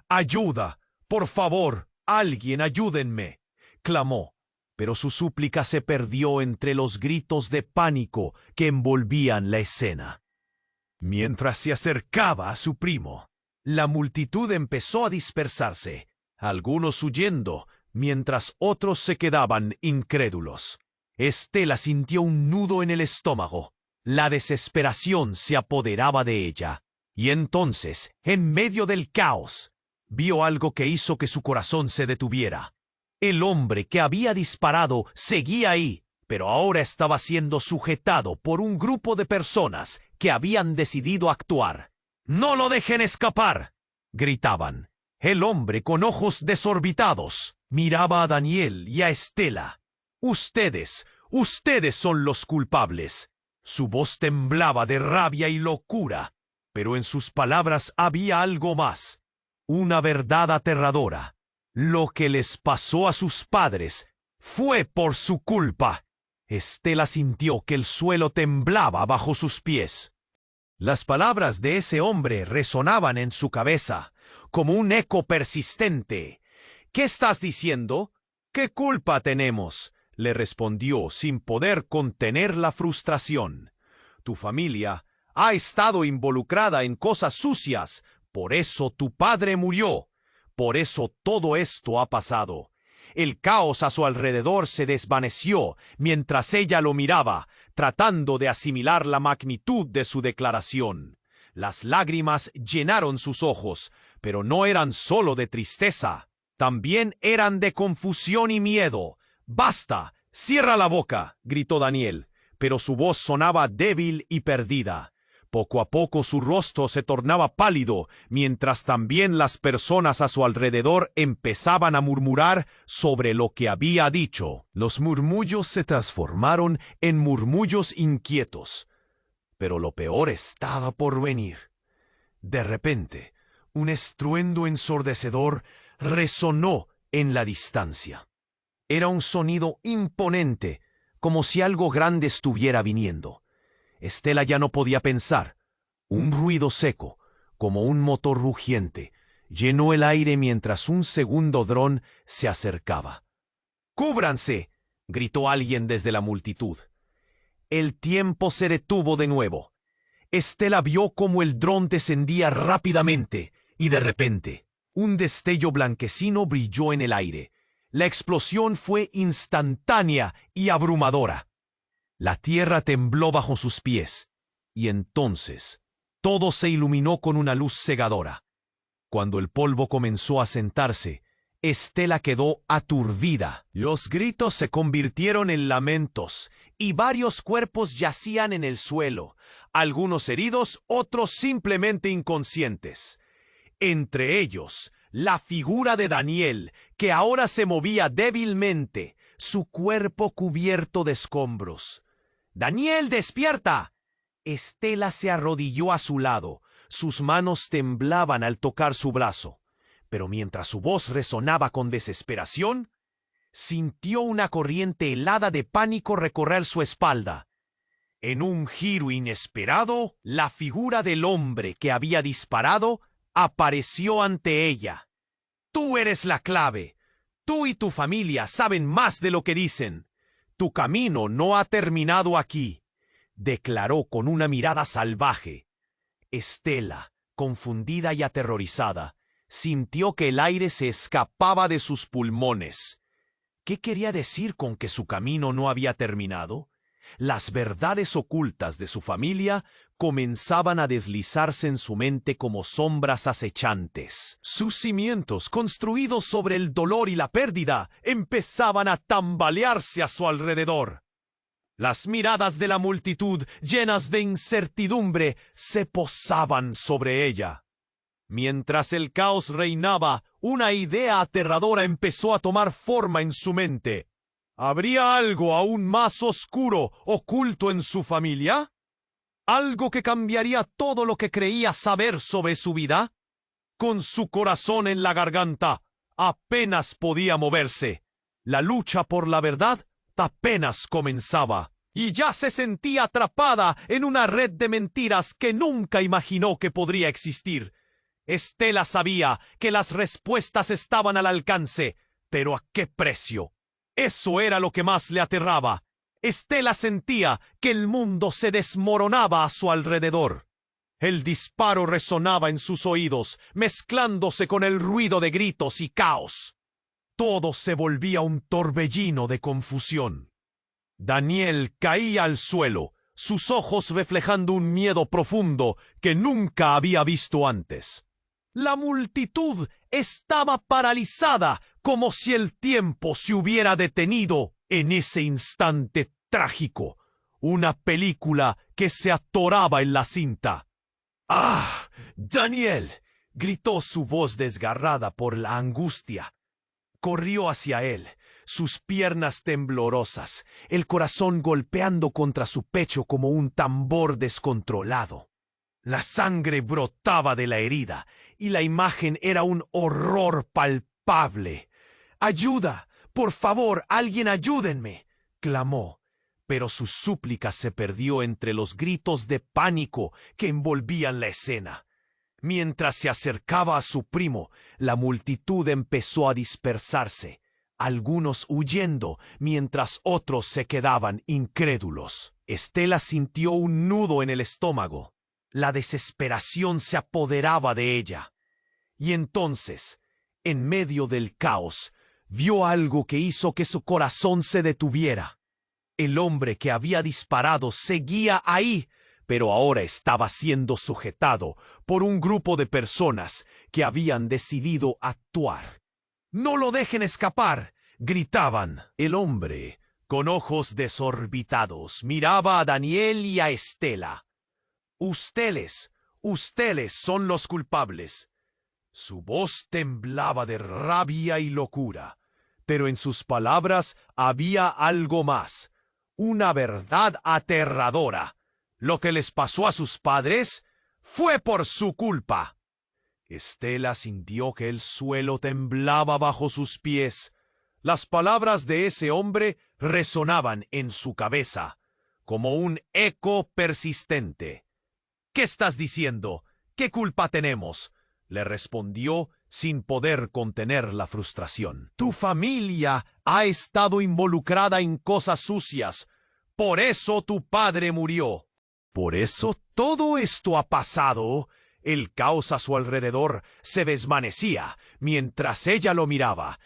«¡Ayuda! ¡Por favor! ¡Alguien, ayúdenme!», clamó, pero su súplica se perdió entre los gritos de pánico que envolvían la escena. Mientras se acercaba a su primo, la multitud empezó a dispersarse, algunos huyendo, mientras otros se quedaban incrédulos. Estela sintió un nudo en el estómago. La desesperación se apoderaba de ella. Y entonces, en medio del caos, vio algo que hizo que su corazón se detuviera. El hombre que había disparado seguía ahí, pero ahora estaba siendo sujetado por un grupo de personas que habían decidido actuar. «¡No lo dejen escapar!», gritaban. El hombre con ojos desorbitados miraba a Daniel y a Estela. «Ustedes son los culpables». Su voz temblaba de rabia y locura, pero en sus palabras había algo más, una verdad aterradora. Lo que les pasó a sus padres fue por su culpa. Estela sintió que el suelo temblaba bajo sus pies. Las palabras de ese hombre resonaban en su cabeza, como un eco persistente. «¿Qué estás diciendo? ¿Qué culpa tenemos?», le respondió sin poder contener la frustración. «Tu familia ha estado involucrada en cosas sucias, por eso tu padre murió. Por eso todo esto ha pasado». El caos a su alrededor se desvaneció mientras ella lo miraba, tratando de asimilar la magnitud de su declaración. Las lágrimas llenaron sus ojos, pero no eran solo de tristeza, también eran de confusión y miedo. «¡Basta! ¡Cierra la boca!», gritó Daniel, pero su voz sonaba débil y perdida. Poco a poco su rostro se tornaba pálido, mientras también las personas a su alrededor empezaban a murmurar sobre lo que había dicho. Los murmullos se transformaron en murmullos inquietos, pero lo peor estaba por venir. De repente, un estruendo ensordecedor resonó en la distancia. Era un sonido imponente, como si algo grande estuviera viniendo. Estela ya no podía pensar. Un ruido seco, como un motor rugiente, llenó el aire mientras un segundo dron se acercaba. «¡Cúbranse!», gritó alguien desde la multitud. El tiempo se detuvo de nuevo. Estela vio cómo el dron descendía rápidamente y de repente un destello blanquecino brilló en el aire. La explosión fue instantánea y abrumadora. La tierra tembló bajo sus pies, y entonces todo se iluminó con una luz cegadora. Cuando el polvo comenzó a sentarse, Estela quedó aturdida. Los gritos se convirtieron en lamentos, y varios cuerpos yacían en el suelo, algunos heridos, otros simplemente inconscientes. Entre ellos, la figura de Daniel, que ahora se movía débilmente, su cuerpo cubierto de escombros. «¡Daniel, despierta!». Estela se arrodilló a su lado. Sus manos temblaban al tocar su brazo. Pero mientras su voz resonaba con desesperación, sintió una corriente helada de pánico recorrer su espalda. En un giro inesperado, la figura del hombre que había disparado apareció ante ella. «Tú eres la clave. Tú y tu familia saben más de lo que dicen. Tu camino no ha terminado aquí», declaró con una mirada salvaje. Estela, confundida y aterrorizada, sintió que el aire se escapaba de sus pulmones. ¿Qué quería decir con que su camino no había terminado? Las verdades ocultas de su familia comenzaban a deslizarse en su mente como sombras acechantes. Sus cimientos, construidos sobre el dolor y la pérdida, empezaban a tambalearse a su alrededor. Las miradas de la multitud, llenas de incertidumbre, se posaban sobre ella. Mientras el caos reinaba, una idea aterradora empezó a tomar forma en su mente. ¿Habría algo aún más oscuro oculto en su familia? ¿Algo que cambiaría todo lo que creía saber sobre su vida? Con su corazón en la garganta, apenas podía moverse. La lucha por la verdad apenas comenzaba, y ya se sentía atrapada en una red de mentiras que nunca imaginó que podría existir. Estela sabía que las respuestas estaban al alcance, pero ¿a qué precio? Eso era lo que más le aterraba. Estela sentía que el mundo se desmoronaba a su alrededor. El disparo resonaba en sus oídos, mezclándose con el ruido de gritos y caos. Todo se volvía un torbellino de confusión. Daniel caía al suelo, sus ojos reflejando un miedo profundo que nunca había visto antes. La multitud estaba paralizada, como si el tiempo se hubiera detenido en ese instante trágico, una película que se atoraba en la cinta. ¡Ah! ¡Daniel! Gritó su voz desgarrada por la angustia. Corrió hacia él, sus piernas temblorosas, el corazón golpeando contra su pecho como un tambor descontrolado. La sangre brotaba de la herida y la imagen era un horror palpable. ¡Ayuda! ¡Por favor, alguien ayúdenme!, clamó, pero su súplica se perdió entre los gritos de pánico que envolvían la escena. Mientras se acercaba a su primo, la multitud empezó a dispersarse, algunos huyendo, mientras otros se quedaban incrédulos. Estela sintió un nudo en el estómago. La desesperación se apoderaba de ella. Y entonces, en medio del caos, vio algo que hizo que su corazón se detuviera. El hombre que había disparado seguía ahí, pero ahora estaba siendo sujetado por un grupo de personas que habían decidido actuar. ¡No lo dejen escapar!, gritaban. El hombre, con ojos desorbitados, miraba a Daniel y a Estela. Ustedes son los culpables. Su voz temblaba de rabia y locura, pero en sus palabras había algo más, una verdad aterradora. Lo que les pasó a sus padres fue por su culpa. Estela sintió que el suelo temblaba bajo sus pies. Las palabras de ese hombre resonaban en su cabeza, como un eco persistente. ¿Qué estás diciendo? ¿Qué culpa tenemos?, le respondió sin poder contener la frustración. Tu familia ha estado involucrada en cosas sucias. Por eso tu padre murió. Por eso todo esto ha pasado. El caos a su alrededor se desvanecía mientras ella lo miraba,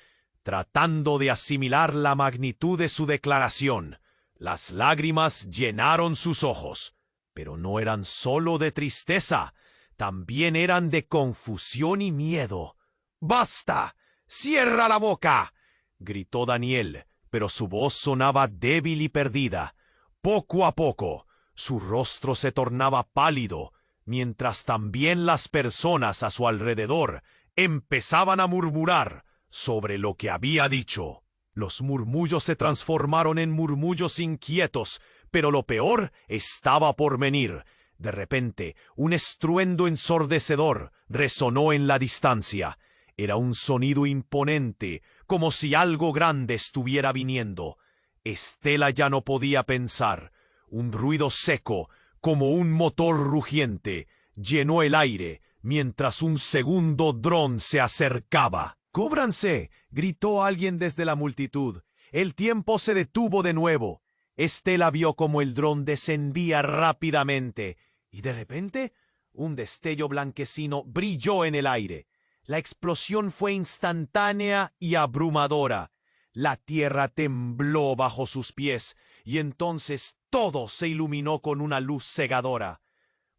tratando de asimilar la magnitud de su declaración. Las lágrimas llenaron sus ojos, pero no eran solo de tristeza, también eran de confusión y miedo. ¡Basta! ¡Cierra la boca!, gritó Daniel, pero su voz sonaba débil y perdida. Poco a poco, su rostro se tornaba pálido, mientras también las personas a su alrededor empezaban a murmurar sobre lo que había dicho. Los murmullos se transformaron en murmullos inquietos, pero lo peor estaba por venir. De repente, un estruendo ensordecedor resonó en la distancia. Era un sonido imponente, como si algo grande estuviera viniendo. Estela ya no podía pensar. Un ruido seco, como un motor rugiente, llenó el aire mientras un segundo dron se acercaba. ¡Cúbranse!, gritó alguien desde la multitud. El tiempo se detuvo de nuevo. Estela vio como el dron descendía rápidamente y de repente un destello blanquecino brilló en el aire. La explosión fue instantánea y abrumadora. La tierra tembló bajo sus pies y entonces todo se iluminó con una luz cegadora.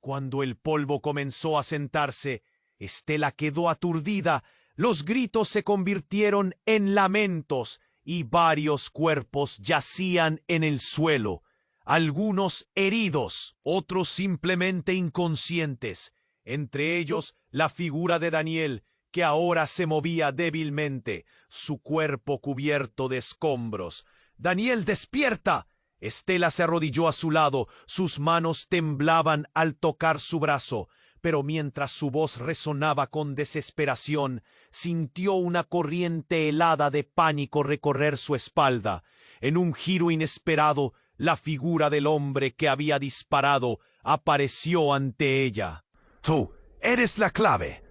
Cuando el polvo comenzó a sentarse, Estela quedó aturdida. Los gritos se convirtieron en lamentos y varios cuerpos yacían en el suelo, algunos heridos, otros simplemente inconscientes, entre ellos la figura de Daniel, que ahora se movía débilmente, su cuerpo cubierto de escombros. ¡Daniel, despierta! Estela se arrodilló a su lado, sus manos temblaban al tocar su brazo, pero mientras su voz resonaba con desesperación, sintió una corriente helada de pánico recorrer su espalda. En un giro inesperado, la figura del hombre que había disparado apareció ante ella. Tú eres la clave.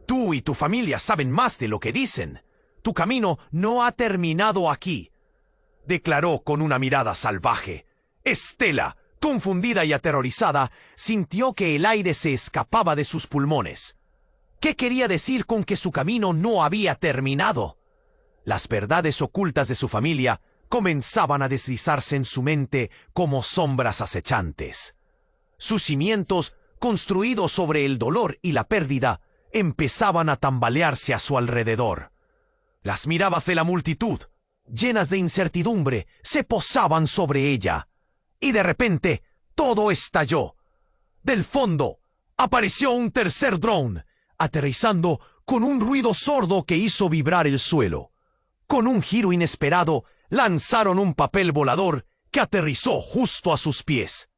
Tú y tu familia saben más de lo que dicen. Tu camino no ha terminado aquí, declaró con una mirada salvaje. Estela, confundida y aterrorizada, sintió que el aire se escapaba de sus pulmones. ¿Qué quería decir con que su camino no había terminado? Las verdades ocultas de su familia comenzaban a deslizarse en su mente como sombras acechantes. Sus cimientos, construidos sobre el dolor y la pérdida, empezaban a tambalearse a su alrededor. Las miradas de la multitud, llenas de incertidumbre, se posaban sobre ella. Y de repente, todo estalló. Del fondo, apareció un tercer dron, aterrizando con un ruido sordo que hizo vibrar el suelo. Con un giro inesperado, lanzaron un papel volador que aterrizó justo a sus pies.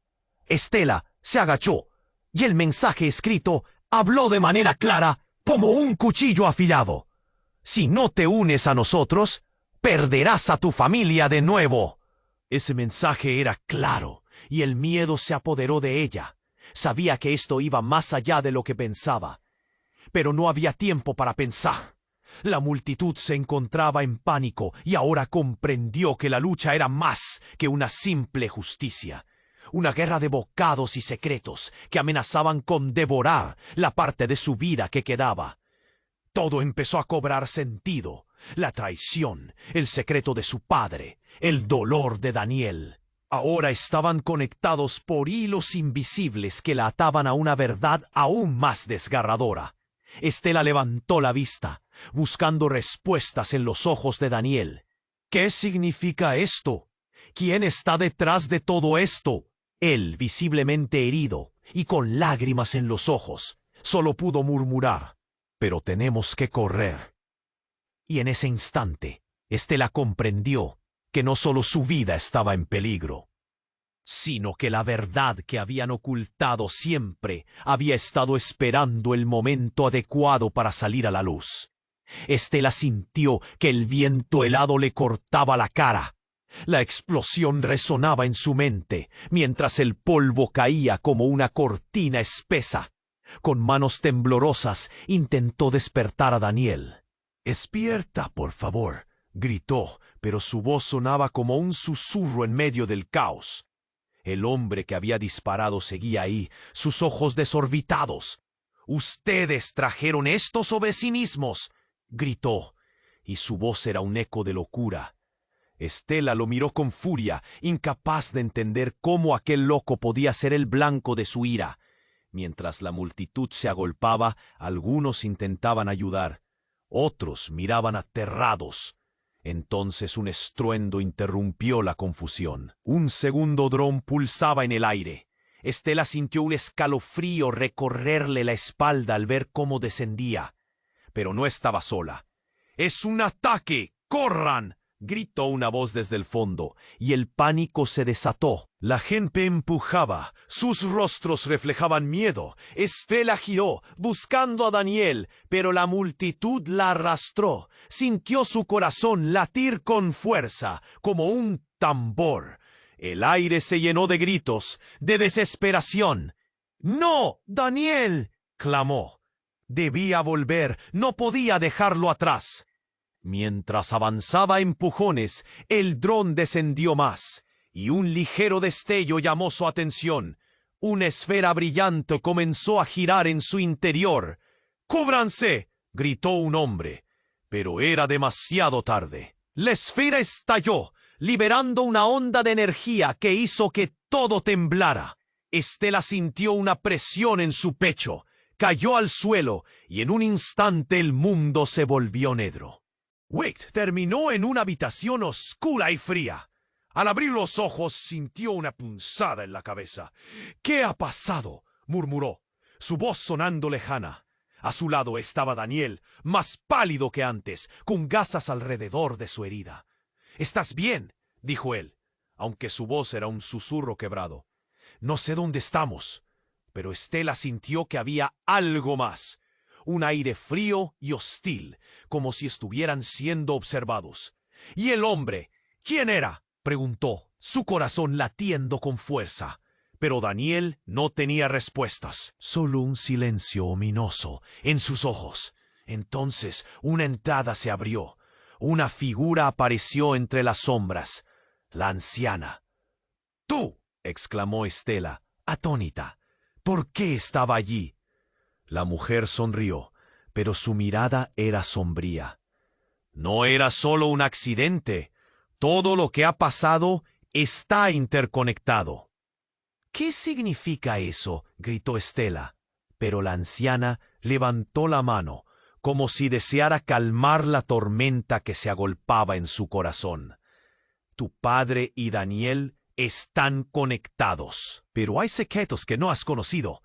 Estela se agachó, y el mensaje escrito habló de manera clara como un cuchillo afilado. Si no te unes a nosotros, perderás a tu familia de nuevo. Ese mensaje era claro, y el miedo se apoderó de ella. Sabía que esto iba más allá de lo que pensaba. Pero no había tiempo para pensar. La multitud se encontraba en pánico y ahora comprendió que la lucha era más que una simple justicia. Una guerra de bocados y secretos que amenazaban con devorar la parte de su vida que quedaba. Todo empezó a cobrar sentido. La traición, el secreto de su padre, el dolor de Daniel. Ahora estaban conectados por hilos invisibles que la ataban a una verdad aún más desgarradora. Estela levantó la vista, buscando respuestas en los ojos de Daniel. ¿Qué significa esto? ¿Quién está detrás de todo esto? Él, visiblemente herido y con lágrimas en los ojos, solo pudo murmurar: «Pero tenemos que correr». Y en ese instante, Estela comprendió que no solo su vida estaba en peligro, sino que la verdad que habían ocultado siempre había estado esperando el momento adecuado para salir a la luz. Estela sintió que el viento helado le cortaba la cara. La explosión resonaba en su mente, mientras el polvo caía como una cortina espesa. Con manos temblorosas intentó despertar a Daniel. «Despierta, por favor», gritó, pero su voz sonaba como un susurro en medio del caos. El hombre que había disparado seguía ahí, sus ojos desorbitados. «Ustedes trajeron esto sobre sí mismos», gritó, y su voz era un eco de locura. Estela lo miró con furia, incapaz de entender cómo aquel loco podía ser el blanco de su ira. Mientras la multitud se agolpaba, algunos intentaban ayudar. Otros miraban aterrados. Entonces un estruendo interrumpió la confusión. Un segundo dron pulsaba en el aire. Estela sintió un escalofrío recorrerle la espalda al ver cómo descendía. Pero no estaba sola. «¡Es un ataque! ¡Corran!», gritó una voz desde el fondo, y el pánico se desató. La gente empujaba, sus rostros reflejaban miedo. Estela giró, buscando a Daniel, pero la multitud la arrastró. Sintió su corazón latir con fuerza, como un tambor. El aire se llenó de gritos, de desesperación. «¡No, Daniel!», clamó. Debía volver, no podía dejarlo atrás. Mientras avanzaba a empujones, el dron descendió más, y un ligero destello llamó su atención. Una esfera brillante comenzó a girar en su interior. «¡Cúbranse!», gritó un hombre, pero era demasiado tarde. La esfera estalló, liberando una onda de energía que hizo que todo temblara. Estela sintió una presión en su pecho, cayó al suelo, y en un instante el mundo se volvió negro. Wicht terminó en una habitación oscura y fría. Al abrir los ojos sintió una punzada en la cabeza. «¿Qué ha pasado?», murmuró, su voz sonando lejana. A su lado estaba Daniel, más pálido que antes, con gasas alrededor de su herida. «¿Estás bien?», dijo él, aunque su voz era un susurro quebrado. «No sé dónde estamos», pero Estela sintió que había algo más. Un aire frío y hostil, como si estuvieran siendo observados. «¿Y el hombre? ¿Quién era?», preguntó, su corazón latiendo con fuerza. Pero Daniel no tenía respuestas, solo un silencio ominoso en sus ojos. Entonces una entrada se abrió. Una figura apareció entre las sombras. La anciana. «¡Tú!», exclamó Estela, atónita. «¿Por qué estaba allí?». La mujer sonrió, pero su mirada era sombría. «No era solo un accidente. Todo lo que ha pasado está interconectado». «¿Qué significa eso?», gritó Estela. Pero la anciana levantó la mano, como si deseara calmar la tormenta que se agolpaba en su corazón. Tu padre y Daniel están conectados, pero hay secretos que no has conocido,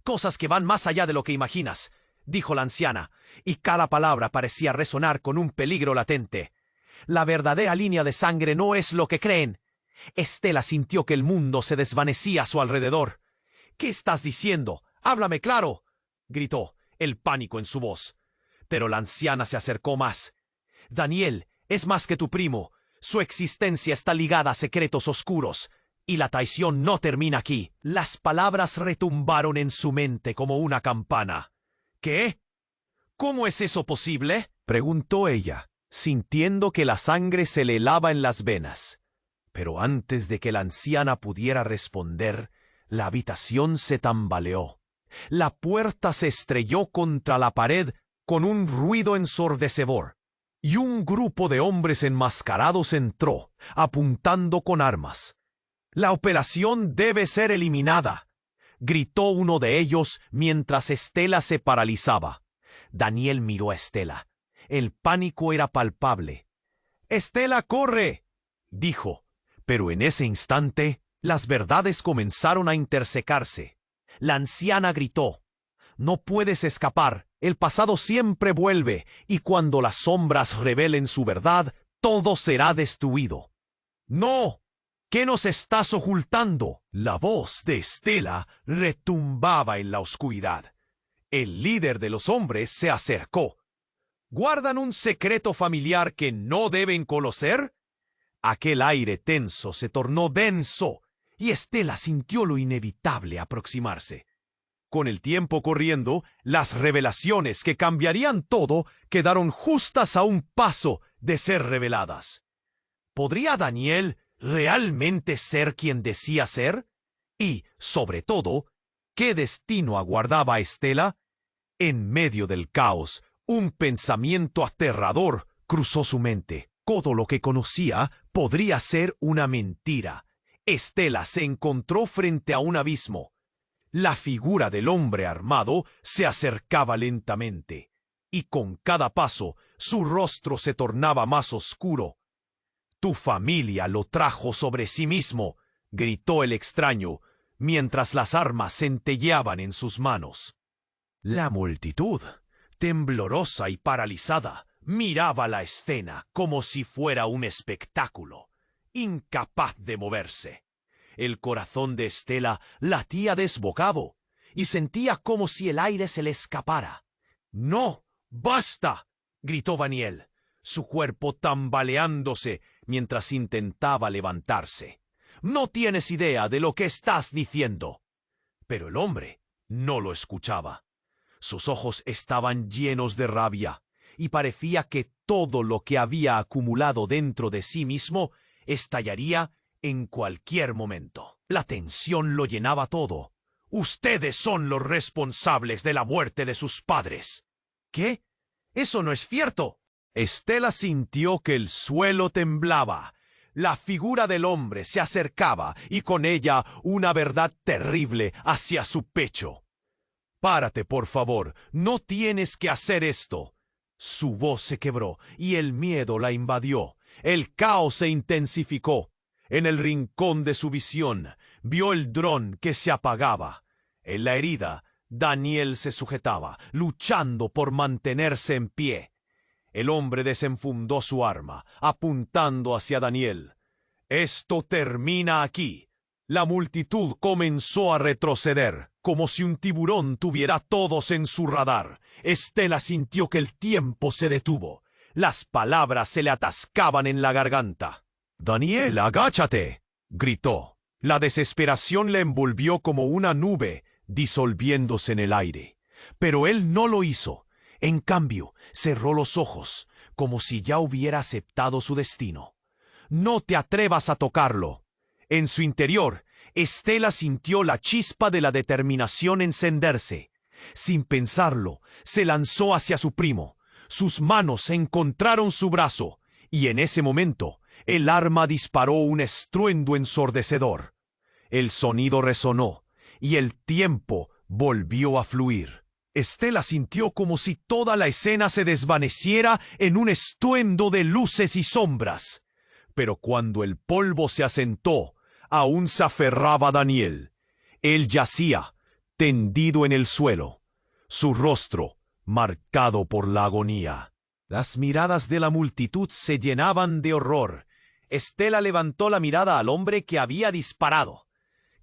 cosas que van más allá de lo que imaginas, dijo la anciana, y cada palabra parecía resonar con un peligro latente. La verdadera línea de sangre no es lo que creen. Estela sintió que el mundo se desvanecía a su alrededor. ¿Qué estás diciendo? ¡Háblame claro!, gritó, el pánico en su voz. Pero la anciana se acercó más. Daniel es más que tu primo. Su existencia está ligada a secretos oscuros. Y la traición no termina aquí. Las palabras retumbaron en su mente como una campana. ¿Qué? ¿Cómo es eso posible?, preguntó ella, sintiendo que la sangre se le helaba en las venas. Pero antes de que la anciana pudiera responder, la habitación se tambaleó. La puerta se estrelló contra la pared con un ruido ensordecedor, y un grupo de hombres enmascarados entró, apuntando con armas. «La operación debe ser eliminada», gritó uno de ellos mientras Estela se paralizaba. Daniel miró a Estela. El pánico era palpable. «¡Estela, corre!», dijo. Pero en ese instante, las verdades comenzaron a intersecarse. La anciana gritó: «No puedes escapar. El pasado siempre vuelve, y cuando las sombras revelen su verdad, todo será destruido». «¡No! ¿Qué nos estás ocultando?». La voz de Estela retumbaba en la oscuridad. El líder de los hombres se acercó. «¿Guardan un secreto familiar que no deben conocer?». Aquel aire tenso se tornó denso, y Estela sintió lo inevitable aproximarse. Con el tiempo corriendo, las revelaciones que cambiarían todo quedaron justas a un paso de ser reveladas. ¿Podría Daniel realmente ser quien decía ser? Y, sobre todo, ¿qué destino aguardaba a Estela? En medio del caos, un pensamiento aterrador cruzó su mente. Todo lo que conocía podría ser una mentira. Estela se encontró frente a un abismo. La figura del hombre armado se acercaba lentamente, y con cada paso su rostro se tornaba más oscuro. «Tu familia lo trajo sobre sí mismo», gritó el extraño, mientras las armas centelleaban en sus manos. La multitud, temblorosa y paralizada, miraba la escena como si fuera un espectáculo, incapaz de moverse. El corazón de Estela latía desbocado, y sentía como si el aire se le escapara. «¡No! ¡Basta!», gritó Daniel, su cuerpo tambaleándose mientras intentaba levantarse. «No tienes idea de lo que estás diciendo». Pero el hombre no lo escuchaba. Sus ojos estaban llenos de rabia, y parecía que todo lo que había acumulado dentro de sí mismo estallaría en cualquier momento. La tensión lo llenaba todo. «Ustedes son los responsables de la muerte de sus padres». «¿Qué? Eso no es cierto». Estela sintió que el suelo temblaba. La figura del hombre se acercaba, y con ella una verdad terrible hacia su pecho. «Párate, por favor. No tienes que hacer esto». Su voz se quebró, y el miedo la invadió. El caos se intensificó. En el rincón de su visión, vio el dron que se apagaba. En la herida, Daniel se sujetaba, luchando por mantenerse en pie. El hombre desenfundó su arma, apuntando hacia Daniel. «Esto termina aquí». La multitud comenzó a retroceder, como si un tiburón tuviera a todos en su radar. Estela sintió que el tiempo se detuvo. Las palabras se le atascaban en la garganta. «Daniel, agáchate», gritó. La desesperación le envolvió como una nube, disolviéndose en el aire. Pero él no lo hizo. En cambio, cerró los ojos, como si ya hubiera aceptado su destino. «No te atrevas a tocarlo». En su interior, Estela sintió la chispa de la determinación encenderse. Sin pensarlo, se lanzó hacia su primo. Sus manos encontraron su brazo, y en ese momento, el arma disparó un estruendo ensordecedor. El sonido resonó, y el tiempo volvió a fluir. Estela sintió como si toda la escena se desvaneciera en un estruendo de luces y sombras. Pero cuando el polvo se asentó, aún se aferraba a Daniel. Él yacía, tendido en el suelo, su rostro marcado por la agonía. Las miradas de la multitud se llenaban de horror. Estela levantó la mirada al hombre que había disparado.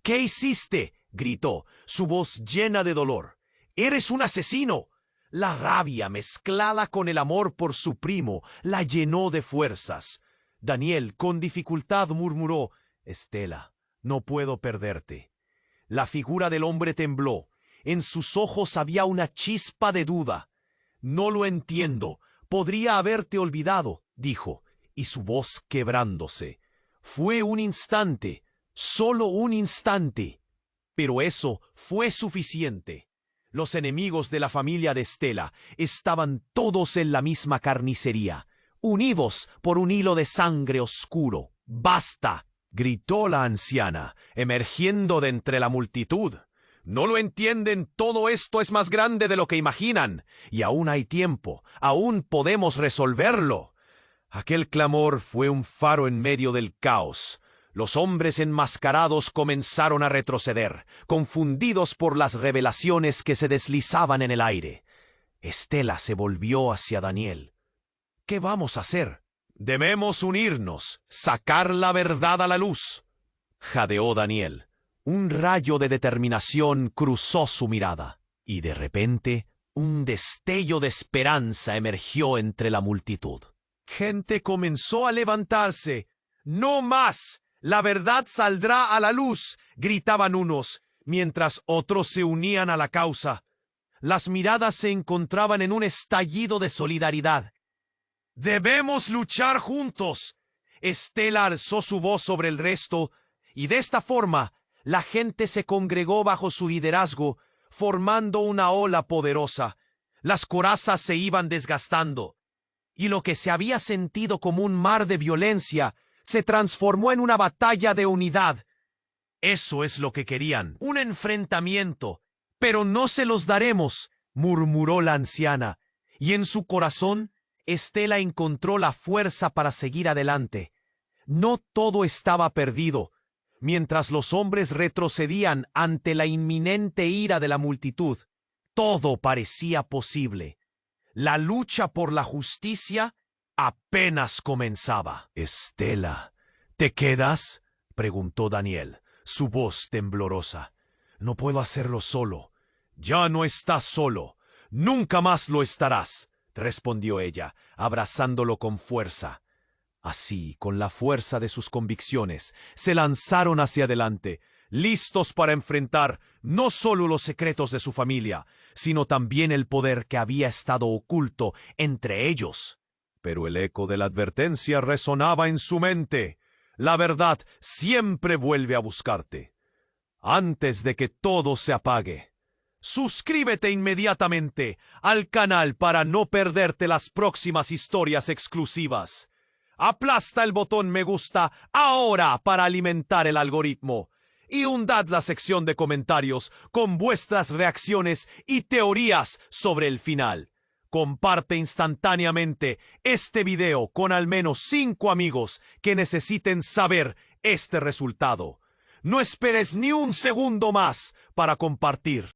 «¿Qué hiciste?», gritó, su voz llena de dolor. «¡Eres un asesino!». La rabia mezclada con el amor por su primo la llenó de fuerzas. Daniel con dificultad murmuró: «Estela, no puedo perderte». La figura del hombre tembló. En sus ojos había una chispa de duda. «No lo entiendo. Podría haberte olvidado», dijo, y su voz quebrándose. Fue un instante, solo un instante. Pero eso fue suficiente. Los enemigos de la familia de Estela estaban todos en la misma carnicería, unidos por un hilo de sangre oscuro. «¡Basta!», gritó la anciana, emergiendo de entre la multitud. «No lo entienden, todo esto es más grande de lo que imaginan, y aún hay tiempo, aún podemos resolverlo». Aquel clamor fue un faro en medio del caos. Los hombres enmascarados comenzaron a retroceder, confundidos por las revelaciones que se deslizaban en el aire. Estela se volvió hacia Daniel. «¿Qué vamos a hacer?». «Debemos unirnos, sacar la verdad a la luz», jadeó Daniel. Un rayo de determinación cruzó su mirada, y de repente un destello de esperanza emergió entre la multitud. Gente comenzó a levantarse. «¡No más! La verdad saldrá a la luz», gritaban unos, mientras otros se unían a la causa. Las miradas se encontraban en un estallido de solidaridad. «Debemos luchar juntos». Estela alzó su voz sobre el resto, y de esta forma la gente se congregó bajo su liderazgo, formando una ola poderosa. Las corazas se iban desgastando, y lo que se había sentido como un mar de violencia se transformó en una batalla de unidad. «Eso es lo que querían, un enfrentamiento. Pero no se los daremos», murmuró la anciana, y en su corazón Estela encontró la fuerza para seguir adelante. No todo estaba perdido. Mientras los hombres retrocedían ante la inminente ira de la multitud, todo parecía posible. La lucha por la justicia apenas comenzaba. «Estela, ¿te quedas?», preguntó Daniel, su voz temblorosa. «No puedo hacerlo solo». «Ya no estás solo. Nunca más lo estarás», respondió ella, abrazándolo con fuerza. Así, con la fuerza de sus convicciones, se lanzaron hacia adelante, listos para enfrentar no solo los secretos de su familia, sino también el poder que había estado oculto entre ellos. Pero el eco de la advertencia resonaba en su mente. La verdad siempre vuelve a buscarte. Antes de que todo se apague, suscríbete inmediatamente al canal para no perderte las próximas historias exclusivas. Aplasta el botón me gusta ahora para alimentar el algoritmo. Y hundad la sección de comentarios con vuestras reacciones y teorías sobre el final. Comparte instantáneamente este video con al menos 5 amigos que necesiten saber este resultado. No esperes ni un segundo más para compartir.